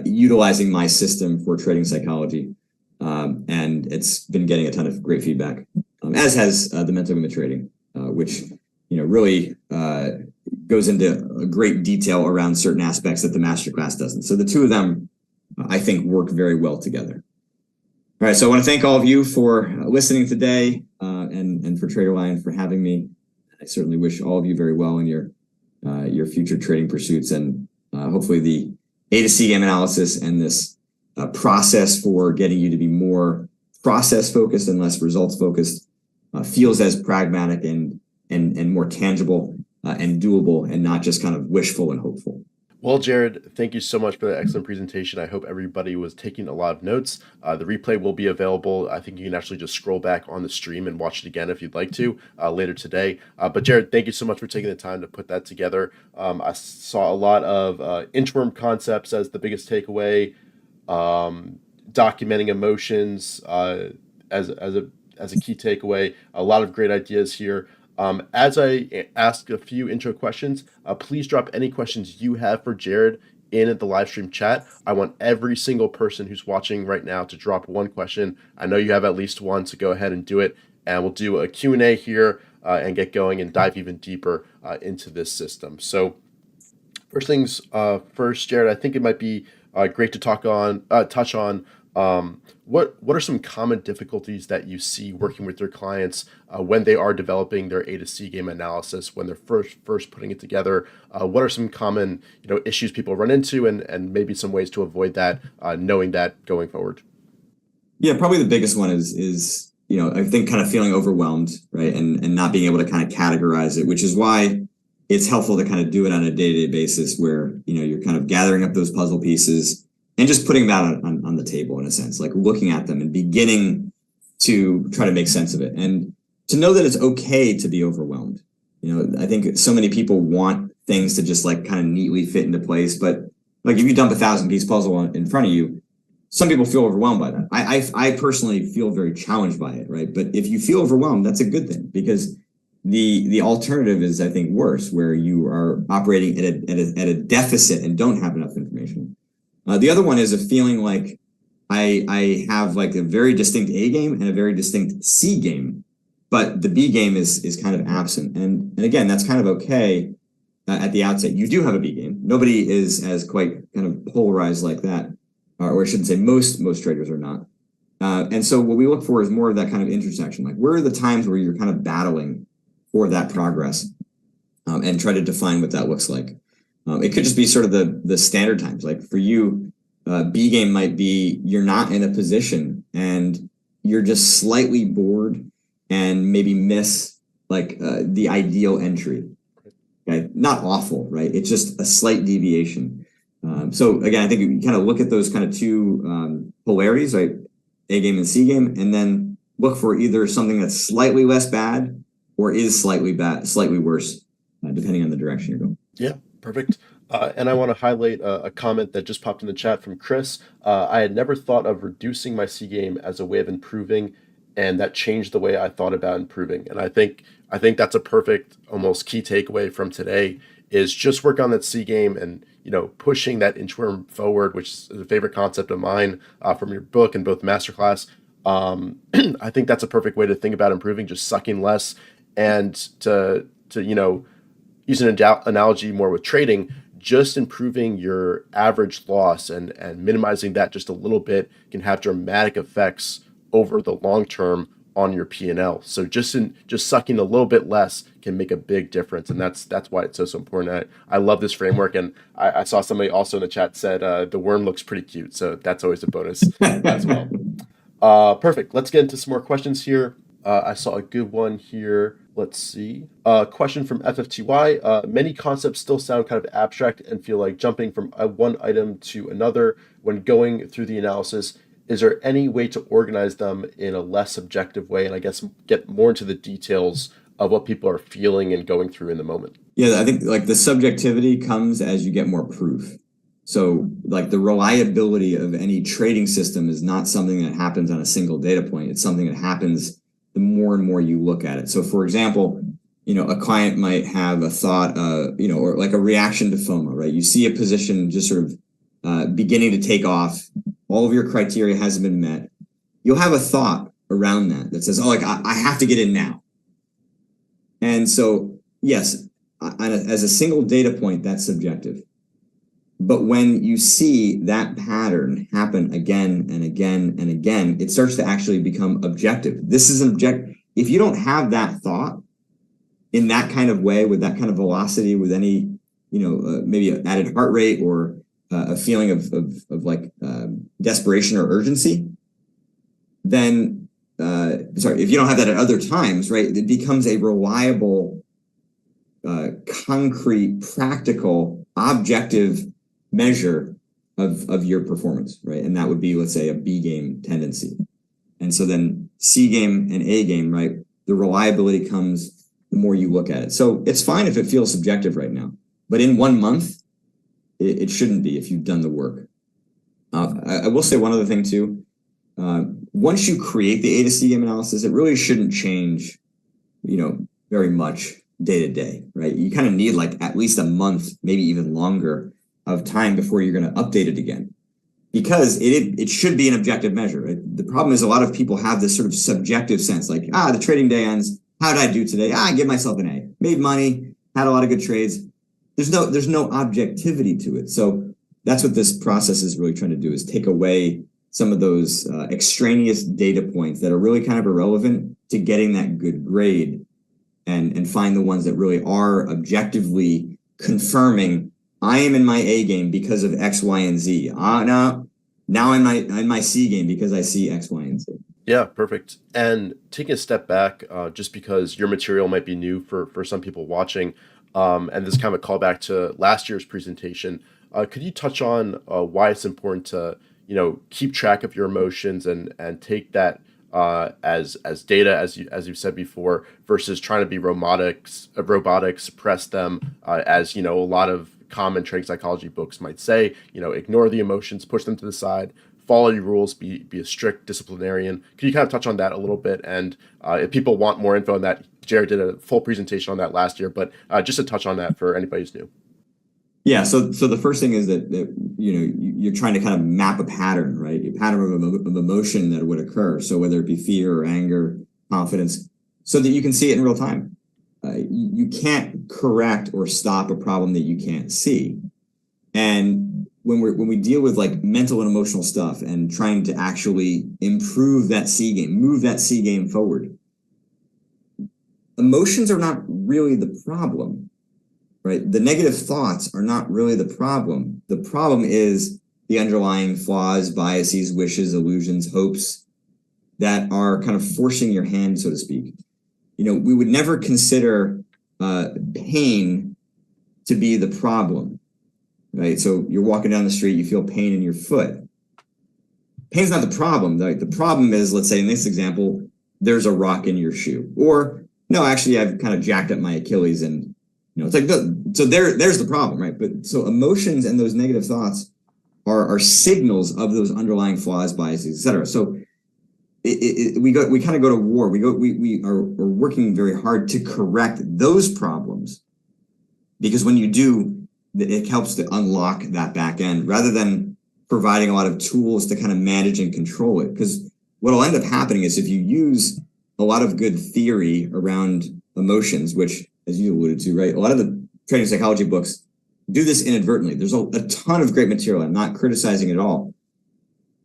utilizing my system for trading psychology. And it's been getting a ton of great feedback, as has the mental game of trading, which really goes into a great detail around certain aspects that the masterclass doesn't. So the two of them, I think, work very well together. All right, so I want to thank all of you for listening today, and for TraderLion for having me. I certainly wish all of you very well in your future trading pursuits. And hopefully the A to C game analysis and this process for getting you to be more process focused and less results focused feels as pragmatic and more tangible and doable, and not just kind of wishful and hopeful. Well, Jared, thank you so much for that excellent presentation. I hope everybody was taking a lot of notes. The replay will be available. I think you can actually just scroll back on the stream and watch it again if you'd like to later today. But Jared, thank you so much for taking the time to put that together. I saw a lot of Inchworm Concepts as the biggest takeaway, documenting emotions as a key takeaway. A lot of great ideas here. As I ask a few intro questions, please drop any questions you have for Jared in the live stream chat. I want every single person who's watching right now to drop one question. I know you have at least one, so go ahead and do it. And we'll do a Q&A here and get going and dive even deeper into this system. So first things first, Jared, I think it might be great to touch on what are some common difficulties that you see working with your clients when they are developing their A to C game analysis, when they're first putting it together? What are some common issues people run into, and maybe some ways to avoid that, knowing that going forward? Yeah, probably the biggest one is I think kind of feeling overwhelmed, right, and not being able to kind of categorize it, which is why it's helpful to kind of do it on a day-to-day basis, where you're kind of gathering up those puzzle pieces and just putting that on the table, in a sense, like looking at them and beginning to try to make sense of it, and to know that it's okay to be overwhelmed. I think so many people want things to just like kind of neatly fit into place, but like if you dump a 1,000-piece puzzle in front of you, some people feel overwhelmed by that. I personally feel very challenged by it, right? But if you feel overwhelmed, that's a good thing, because the alternative is, I think, worse, where you are operating at a deficit and don't have enough information. The other one is a feeling like I have like a very distinct A game and a very distinct C game, but the B game is kind of absent. And again, that's kind of okay at the outset. You do have a B game. Nobody is as quite kind of polarized like that, or I shouldn't say most traders are not. And so what we look for is more of that kind of intersection. Like, where are the times where you're kind of battling for that progress, and try to define what that looks like. It could just be sort of the standard times. Like for you, B game might be you're not in a position and you're just slightly bored and maybe miss like the ideal entry. Okay, not awful, right? It's just a slight deviation. So again, I think you kind of look at those kind of two polarities, right? A game and C game, and then look for either something that's slightly less bad or is slightly worse, depending on the direction you're going. Yeah. Perfect. And I want to highlight a comment that just popped in the chat from Chris. I had never thought of reducing my C game as a way of improving, and that changed the way I thought about improving. And I think that's a perfect, almost key takeaway from today, is just work on that C game and pushing that inchworm forward, which is a favorite concept of mine from your book and both masterclass. I think that's a perfect way to think about improving, just sucking less, and to use an analogy more with trading, just improving your average loss and minimizing that just a little bit can have dramatic effects over the long term on your P&L. So just sucking a little bit less can make a big difference, and that's why it's so important. I love this framework, and I saw somebody also in the chat said the worm looks pretty cute, so that's always a bonus as well. Perfect. Let's get into some more questions here. I saw a good one here. Let's see. Question from FFTY. Many concepts still sound kind of abstract and feel like jumping from one item to another when going through the analysis. Is there any way to organize them in a less subjective way, and I guess get more into the details of what people are feeling and going through in the moment? Yeah, I think like the subjectivity comes as you get more proof. So like the reliability of any trading system is not something that happens on a single data point. It's something that happens the more and more you look at it. So for example, a client might have a thought, or like a reaction to FOMO, right? You see a position just sort of beginning to take off. All of your criteria hasn't been met. You'll have a thought around that says, I have to get in now. And so, yes, as a single data point, that's subjective. But when you see that pattern happen again and again and again, it starts to actually become objective. This is objective. If you don't have that thought in that kind of way, with that kind of velocity, with any maybe an added heart rate or a feeling of like desperation or urgency, then if you don't have that at other times, right, it becomes a reliable, concrete, practical, objective measure of your performance, right? And that would be, let's say, a B game tendency. And so then C game and A game, right? The reliability comes the more you look at it. So it's fine if it feels subjective right now, but in 1 month, it shouldn't be if you've done the work. I will say one other thing too. Once you create the A to C game analysis, it really shouldn't change, very much day to day, right? You kind of need like at least a month, maybe even longer of time before you're going to update it again, because it should be an objective measure. Right? The problem is a lot of people have this sort of subjective sense, like, the trading day ends. How did I do today? I give myself an A. Made money, had a lot of good trades. There's no objectivity to it. So that's what this process is really trying to do, is take away some of those extraneous data points that are really kind of irrelevant to getting that good grade, and find the ones that really are objectively confirming I am in my A game because of X, Y, and Z. Now I'm in my C game because I see X, Y, and Z. Yeah, perfect. And taking a step back, just because your material might be new for some people watching, and this is kind of a callback to last year's presentation, could you touch on why it's important to keep track of your emotions and take that as data, as you've said before, versus trying to be robotic, suppress them, as a lot of common trading psychology books might say, ignore the emotions, push them to the side, follow your rules, be a strict disciplinarian. Can you kind of touch on that a little bit? And if people want more info on that, Jared did a full presentation on that last year, but just to touch on that for anybody who's new. Yeah, so the first thing is that you're trying to kind of map a pattern, right? A pattern of emotion that would occur. So whether it be fear or anger, confidence, so that you can see it in real time. You can't correct or stop a problem that you can't see. And when we deal with like mental and emotional stuff and trying to actually improve that C game, move that C game forward, emotions are not really the problem. Right? The negative thoughts are not really the problem. The problem is the underlying flaws, biases, wishes, illusions, hopes that are kind of forcing your hand, so to speak. We would never consider pain to be the problem, right? So you're walking down the street, you feel pain in your foot. Pain's not the problem. The problem is, let's say in this example, there's a rock in your shoe. Or, no, actually, I've kind of jacked up my Achilles and it's like, so there's the problem, right? But so emotions and those negative thoughts are signals of those underlying flaws, biases, et cetera. So we kind of go to war. We are working very hard to correct those problems, because when you do, it helps to unlock that back end rather than providing a lot of tools to kind of manage and control it. Because what will end up happening is if you use a lot of good theory around emotions, which, as you alluded to, right, a lot of the trading psychology books do this inadvertently. There's a ton of great material. I'm not criticizing it at all.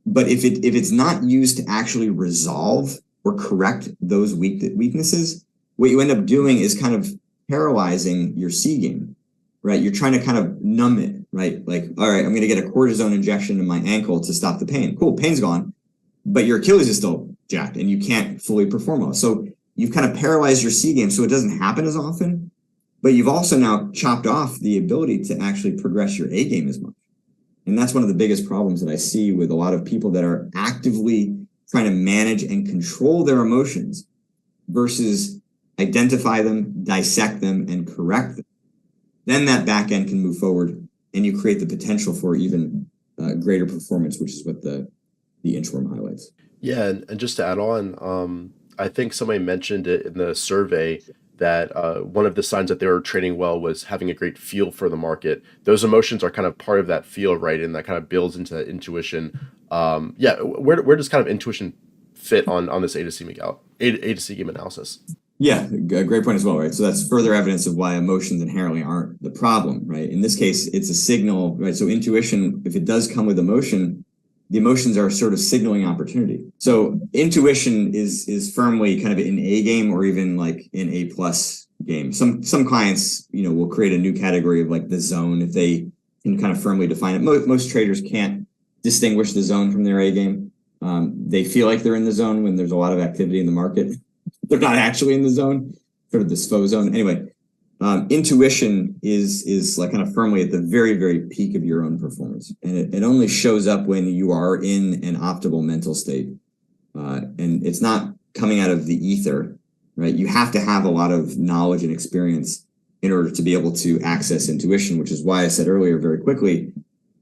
But if it's not used to actually resolve or correct those weaknesses, what you end up doing is kind of paralyzing your C game, right? You're trying to kind of numb it, right? Like, all right, I'm going to get a cortisone injection in my ankle to stop the pain. Cool, pain's gone, but your Achilles is still jacked and you can't fully perform well. So you've kind of paralyzed your C game so it doesn't happen as often, but you've also now chopped off the ability to actually progress your A game as much. And that's one of the biggest problems that I see with a lot of people that are actively trying to manage and control their emotions versus identify them, dissect them, and correct them. Then that back end can move forward and you create the potential for even greater performance, which is what the Inchworm highlights. Yeah, and just to add on, I think somebody mentioned it in the survey that one of the signs that they were trading well was having a great feel for the market. Those emotions are kind of part of that feel, right? And that kind of builds into that intuition. Where does kind of intuition fit on this A to C game analysis? Yeah, great point as well, right? So that's further evidence of why emotions inherently aren't the problem, right? In this case, it's a signal, right? So intuition, if it does come with emotion, the emotions are sort of signaling opportunity. So intuition is firmly kind of in A game or even like in A plus game. Some clients, will create a new category of like the zone if they can kind of firmly define it. Most traders can't distinguish the zone from their A game. They feel like they're in the zone when there's a lot of activity in the market. They're not actually in the zone, sort of this faux zone. Anyway, intuition is like kind of firmly at the very, very peak of your own performance. And it only shows up when you are in an optimal mental state. And it's not coming out of the ether, right? You have to have a lot of knowledge and experience in order to be able to access intuition, which is why I said earlier very quickly,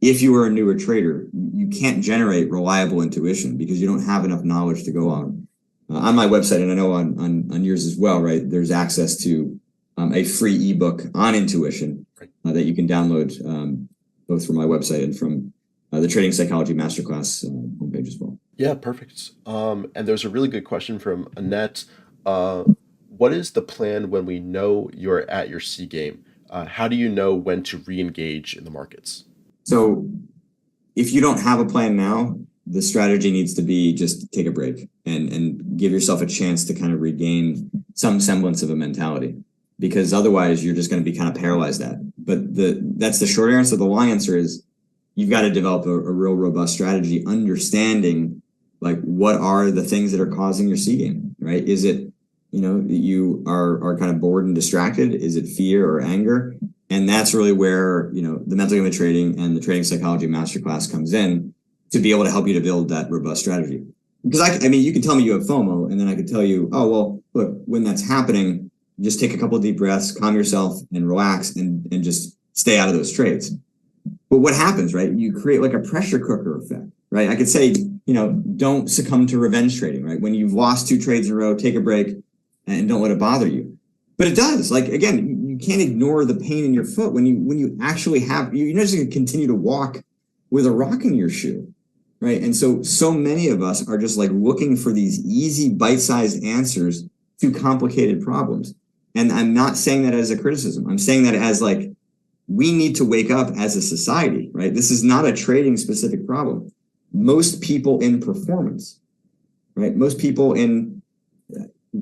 if you are a newer trader, you can't generate reliable intuition because you don't have enough knowledge to go on. On my website, and I know on yours as well, right? There's access to a free ebook on intuition that you can download both from my website and from the Trading Psychology Masterclass homepage as well. Yeah, perfect. And there's a really good question from Annette. What is the plan when we know you're at your C game? How do you know when to re-engage in the markets? So if you don't have a plan now, the strategy needs to be just take a break and give yourself a chance to kind of regain some semblance of a mentality, because otherwise you're just going to be kind of paralyzed But that's the short answer. The long answer is you've got to develop a real robust strategy, understanding like what are the things that are causing your C game, right? Is it, you are kind of bored and distracted? Is it fear or anger? And that's really where, the mental game of trading and the Trading Psychology Masterclass comes in to be able to help you to build that robust strategy. Because you can tell me you have FOMO, and then I could tell you, oh, well, look, when that's happening, just take a couple of deep breaths, calm yourself and relax and just stay out of those trades. But what happens, right? You create like a pressure cooker effect, right? I could say, don't succumb to revenge trading, right? When you've lost 2 trades in a row, take a break and don't let it bother you. But it does. Like, again, you can't ignore the pain in your foot when you actually have, you're not just going to continue to walk with a rock in your shoe, right? And so many of us are just like looking for these easy bite-sized answers to complicated problems. And I'm not saying that as a criticism. I'm saying that as like, we need to wake up as a society, right? This is not a trading specific problem. Most people in performance, right? Most people in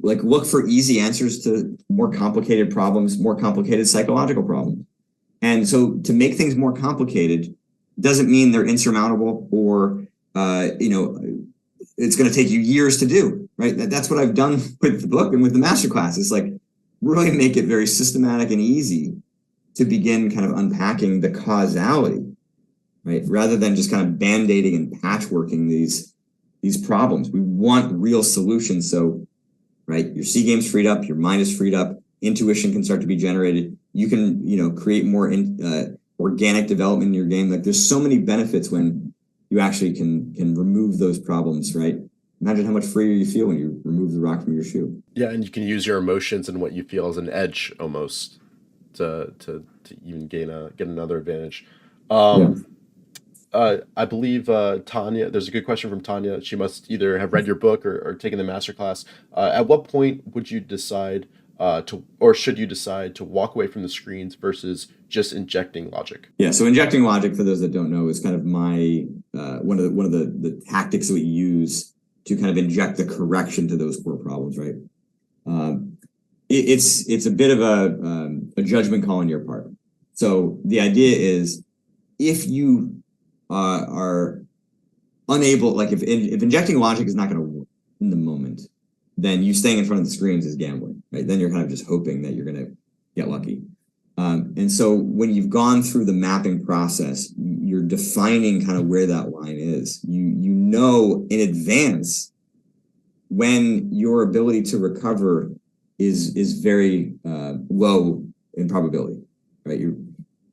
like look for easy answers to more complicated problems, more complicated psychological problems. And so to make things more complicated doesn't mean they're insurmountable or, it's going to take you years to do, right? That's what I've done with the book and with the masterclass. It's like really make it very systematic and easy to begin kind of unpacking the causality, right? Rather than just kind of band-aiding and patchworking these problems. We want real solutions. So, right, your C game's freed up, your mind is freed up, intuition can start to be generated. You can, create more organic development in your game. Like there's so many benefits when you actually can remove those problems, right? Imagine how much freer you feel when you remove the rock from your shoe. Yeah, and you can use your emotions and what you feel as an edge almost to even get another advantage. I believe Tanya, there's a good question from Tanya. She must either have read your book or taken the masterclass. At what point would you decide should you decide to walk away from the screens versus just injecting logic? Yeah, so injecting logic, for those that don't know, is kind of my one of the tactics that we use to kind of inject the correction to those core problems, right? It's a bit of a judgment call on your part. So the idea is if you are unable, like if injecting logic is not going to work in the moment, then you staying in front of the screens is gambling, right? Then you're kind of just hoping that you're going to get lucky. And so when you've gone through the mapping process, you're defining kind of where that line is. You know in advance when your ability to recover is very low in probability, right?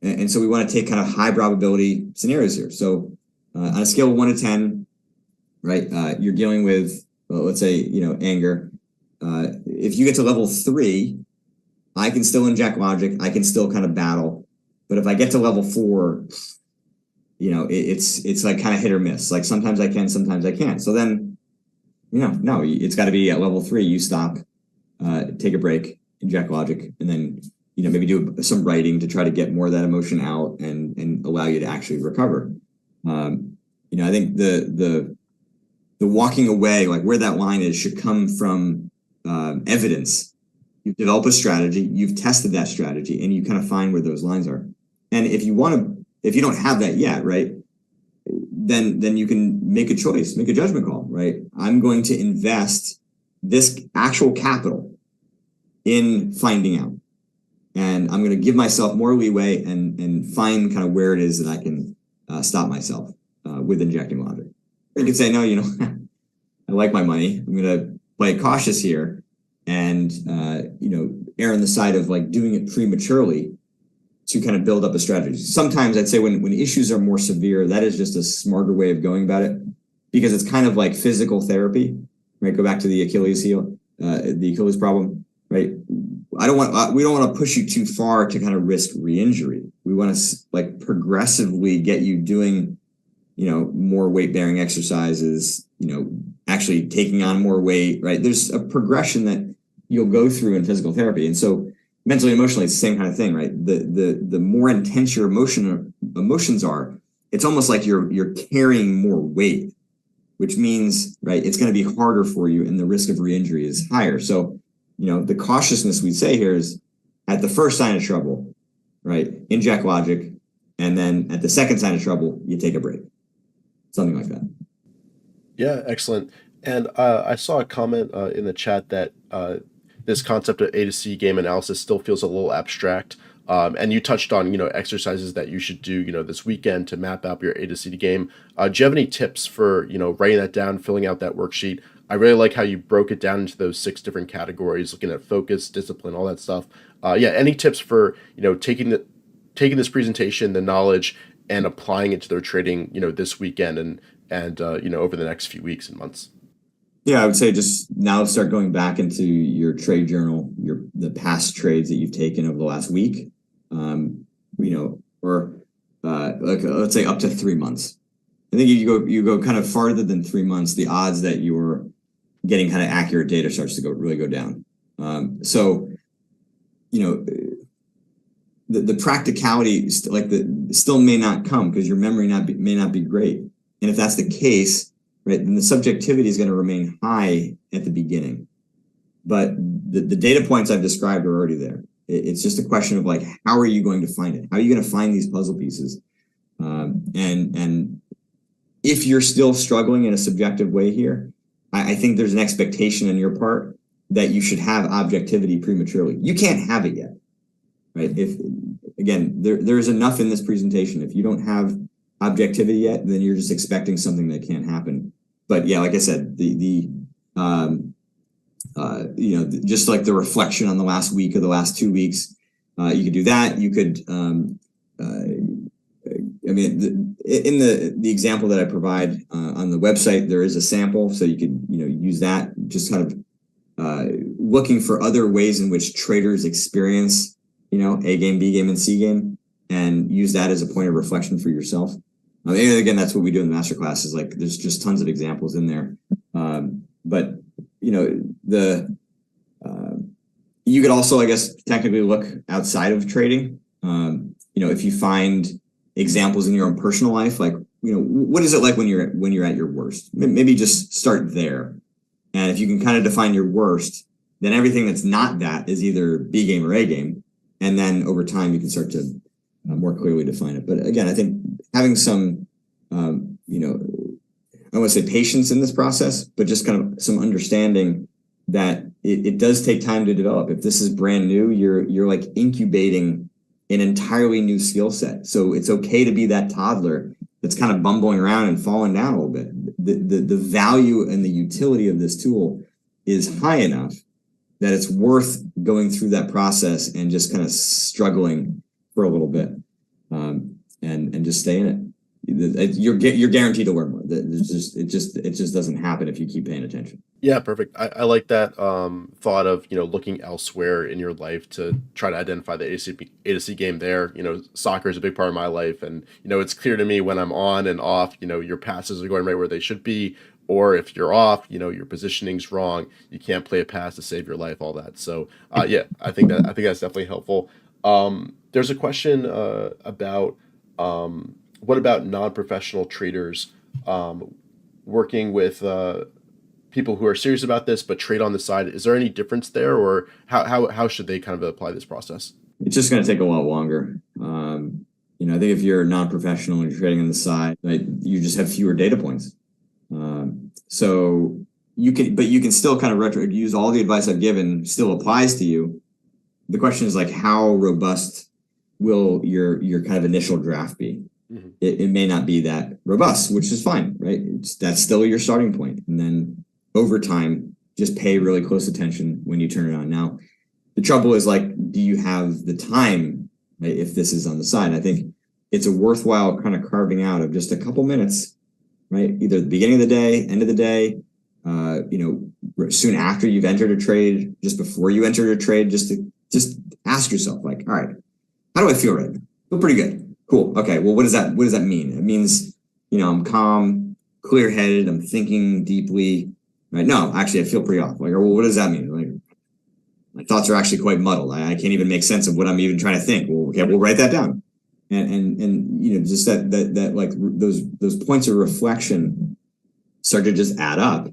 And so we want to take kind of high probability scenarios here. So on a scale of 1 to 10, right, you're dealing with, well, let's say, anger. If you get to level 3, I can still inject logic. I can still kind of battle. But if I get to level 4, it's like kind of hit or miss. Like sometimes I can, sometimes I can't. So then, no, it's got to be at level 3. You stop, take a break, inject logic, and then maybe do some writing to try to get more of that emotion out and allow you to actually recover. I think the walking away, like where that line is, should come from evidence. You develop a strategy, you've tested that strategy, and you kind of find where those lines are. And if you don't have that yet, right, then you can make a choice, make a judgment call, right? I'm going to invest this actual capital in finding out. And I'm going to give myself more leeway and find kind of where it is that I can stop myself with injecting logic. Or you could say, no, I like my money. I'm going to play it cautious here and, err on the side of like doing it prematurely to kind of build up a strategy. Sometimes I'd say when issues are more severe, that is just a smarter way of going about it because it's kind of like physical therapy, right? Go back to the Achilles problem, right? We don't want to push you too far to kind of risk re-injury. We want to like progressively get you doing, more weight-bearing exercises, actually taking on more weight, right? There's a progression that you'll go through in physical therapy. And so mentally, emotionally, it's the same kind of thing, right? The more intense your emotions are, it's almost like you're carrying more weight, which means, right, it's going to be harder for you and the risk of re-injury is higher. So, the cautiousness we'd say here is at the first sign of trouble, right, inject logic, and then at the second sign of trouble, you take a break. Something like that. Yeah, excellent. And I saw a comment in the chat that this concept of A to C game analysis still feels a little abstract. And you touched on, exercises that you should do, this weekend to map out your A to C game. Do you have any tips for, writing that down, filling out that worksheet? I really like how you broke it down into those 6 different categories, looking at focus, discipline, all that stuff. Any tips for, taking this presentation, the knowledge, and applying it to their trading, this weekend and over the next few weeks and months? Yeah, I would say just now start going back into your trade journal, the past trades that you've taken over the last week, or let's say up to 3 months. I think if you go kind of farther than 3 months, the odds that you're getting kind of accurate data starts to really go down. The practicality still may not come because your memory may not be great. And if that's the case, right, then the subjectivity is going to remain high at the beginning. But the data points I've described are already there. It's just a question of like, how are you going to find it? How are you going to find these puzzle pieces? And if you're still struggling in a subjective way here, I think there's an expectation on your part that you should have objectivity prematurely. You can't have it yet, right? There's enough in this presentation. If you don't have objectivity yet, then you're just expecting something that can't happen. But yeah, like I said, just like the reflection on the last week or the last 2 weeks, you could do that. You could, in the example that I provide on the website, there is a sample, so you could use that. Just kind of looking for other ways in which traders experience A game, B game, and C game, and use that as a point of reflection for yourself. And again, that's what we do in the masterclass. Is like there's just tons of examples in there, but you could also, I guess, technically look outside of trading. If you find examples in your own personal life, like what is it like when you're at your worst? Maybe just start there, and if you can kind of define your worst, then everything that's not that is either B game or A game, and then over time you can start to more clearly define it. But again, I think having some, I want to say patience in this process, but just kind of some understanding that it does take time to develop. If this is brand new, you're like incubating an entirely new skill set. So it's okay to be that toddler that's kind of bumbling around and falling down a little bit. The value and the utility of this tool is high enough that it's worth going through that process and just kind of struggling for a little bit, and just stay in it. You're guaranteed to learn more. It just doesn't happen if you keep paying attention. Yeah, perfect. I like that thought of looking elsewhere in your life to try to identify the A to C game there. Soccer is a big part of my life, and it's clear to me when I'm on and off. Your passes are going right where they should be, or if you're off, your positioning's wrong. You can't play a pass to save your life. All that. So yeah, I think that's definitely helpful. There's a question about what about non-professional traders working with people who are serious about this but trade on the side, is there any difference there, or how should they kind of apply this process? It's just going to take a lot longer. I think if you're a non-professional and you're trading on the side, right, you just have fewer data points. So you can still kind of use all the advice I've given still applies to you. The question is like, how robust will your kind of initial draft be? Mm-hmm. It may not be that robust, which is fine, right? That's still your starting point. And then over time, just pay really close attention when you turn it on. Now, the trouble is like, do you have the time, right, if this is on the side? I think it's a worthwhile kind of carving out of just a couple minutes, right? Either the beginning of the day, end of the day, soon after you've entered a trade, just before you entered a trade, just ask yourself like, all right, how do I feel right now? Feel pretty good. Cool. Okay. Well, what does that mean? It means, I'm calm, clear headed. I'm thinking deeply, right? No, actually I feel pretty off. Like, well, what does that mean? Like, my thoughts are actually quite muddled. I can't even make sense of what I'm even trying to think. Well, okay, we'll write that down. And just that like those points of reflection start to just add up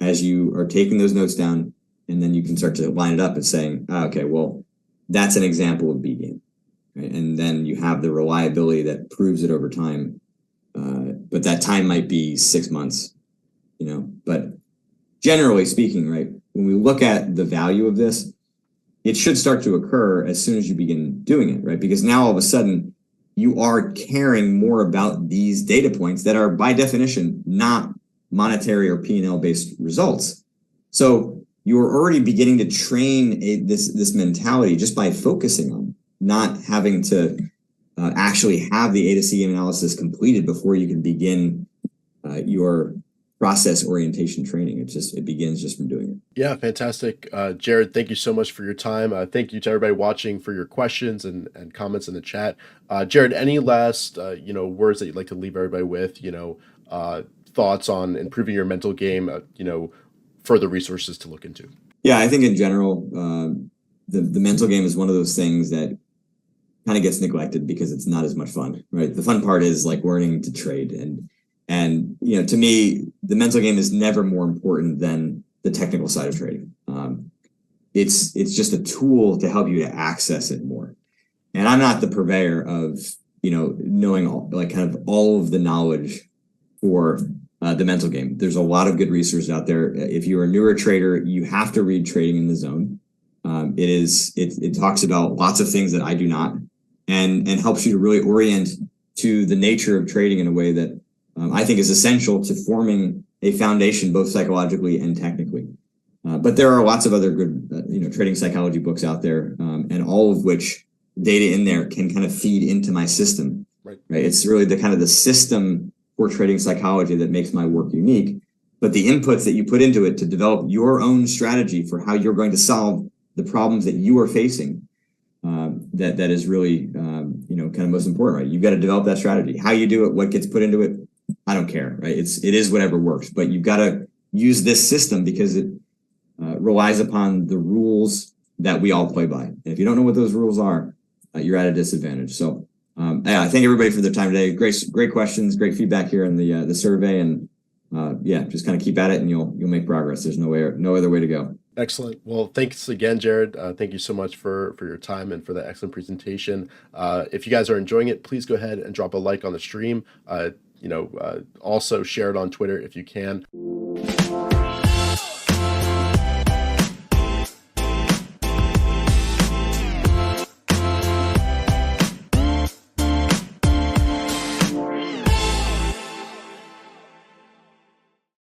as you are taking those notes down, and then you can start to line it up and saying, okay, well, that's an example of B game, right? And then you have the reliability that proves it over time. But that time might be 6 months, but generally speaking, right, when we look at the value of this, it should start to occur as soon as you begin doing it, right? Because now all of a sudden you are caring more about these data points that are by definition not monetary or P&L based results. So you're already beginning to train this mentality just by focusing on not having to actually have the A to C analysis completed before you can begin your process orientation training. It begins just from doing it. Yeah, fantastic. Jared, thank you so much for your time. Thank you to everybody watching for your questions and comments in the chat. Jared, any last words that you'd like to leave everybody with, thoughts on improving your mental game, further resources to look into? Yeah, I think in general, the mental game is one of those things that kind of gets neglected because it's not as much fun, right? The fun part is like learning to trade, and to me, the mental game is never more important than the technical side of trading. It's just a tool to help you to access it more. And I'm not the purveyor of knowing all of the knowledge for the mental game. There's a lot of good research out there. If you're a newer trader, you have to read Trading in the Zone. It talks about lots of things that I do not, and helps you to really orient to the nature of trading in a way that I think is essential to forming a foundation both psychologically and technically. But there are lots of other good trading psychology books out there, and all of which data in there can kind of feed into my system. Right? It's really the system for trading psychology that makes my work unique. But the inputs that you put into it to develop your own strategy for how you're going to solve the problems that you are facing, that is really kind of most important, right? You've got to develop that strategy. How you do it, what gets put into it, I don't care, right? It is whatever works, but you've got to use this system because it relies upon the rules that we all play by. And if you don't know what those rules are, you're at a disadvantage. So I thank everybody for their time today. Great questions, great feedback here in the survey, and just kind of keep at it, and you'll make progress. There's no other way to go. Excellent. Well, thanks again, Jared. Thank you so much for your time and for the excellent presentation. If you guys are enjoying it, please go ahead and drop a like on the stream. Also share it on Twitter if you can.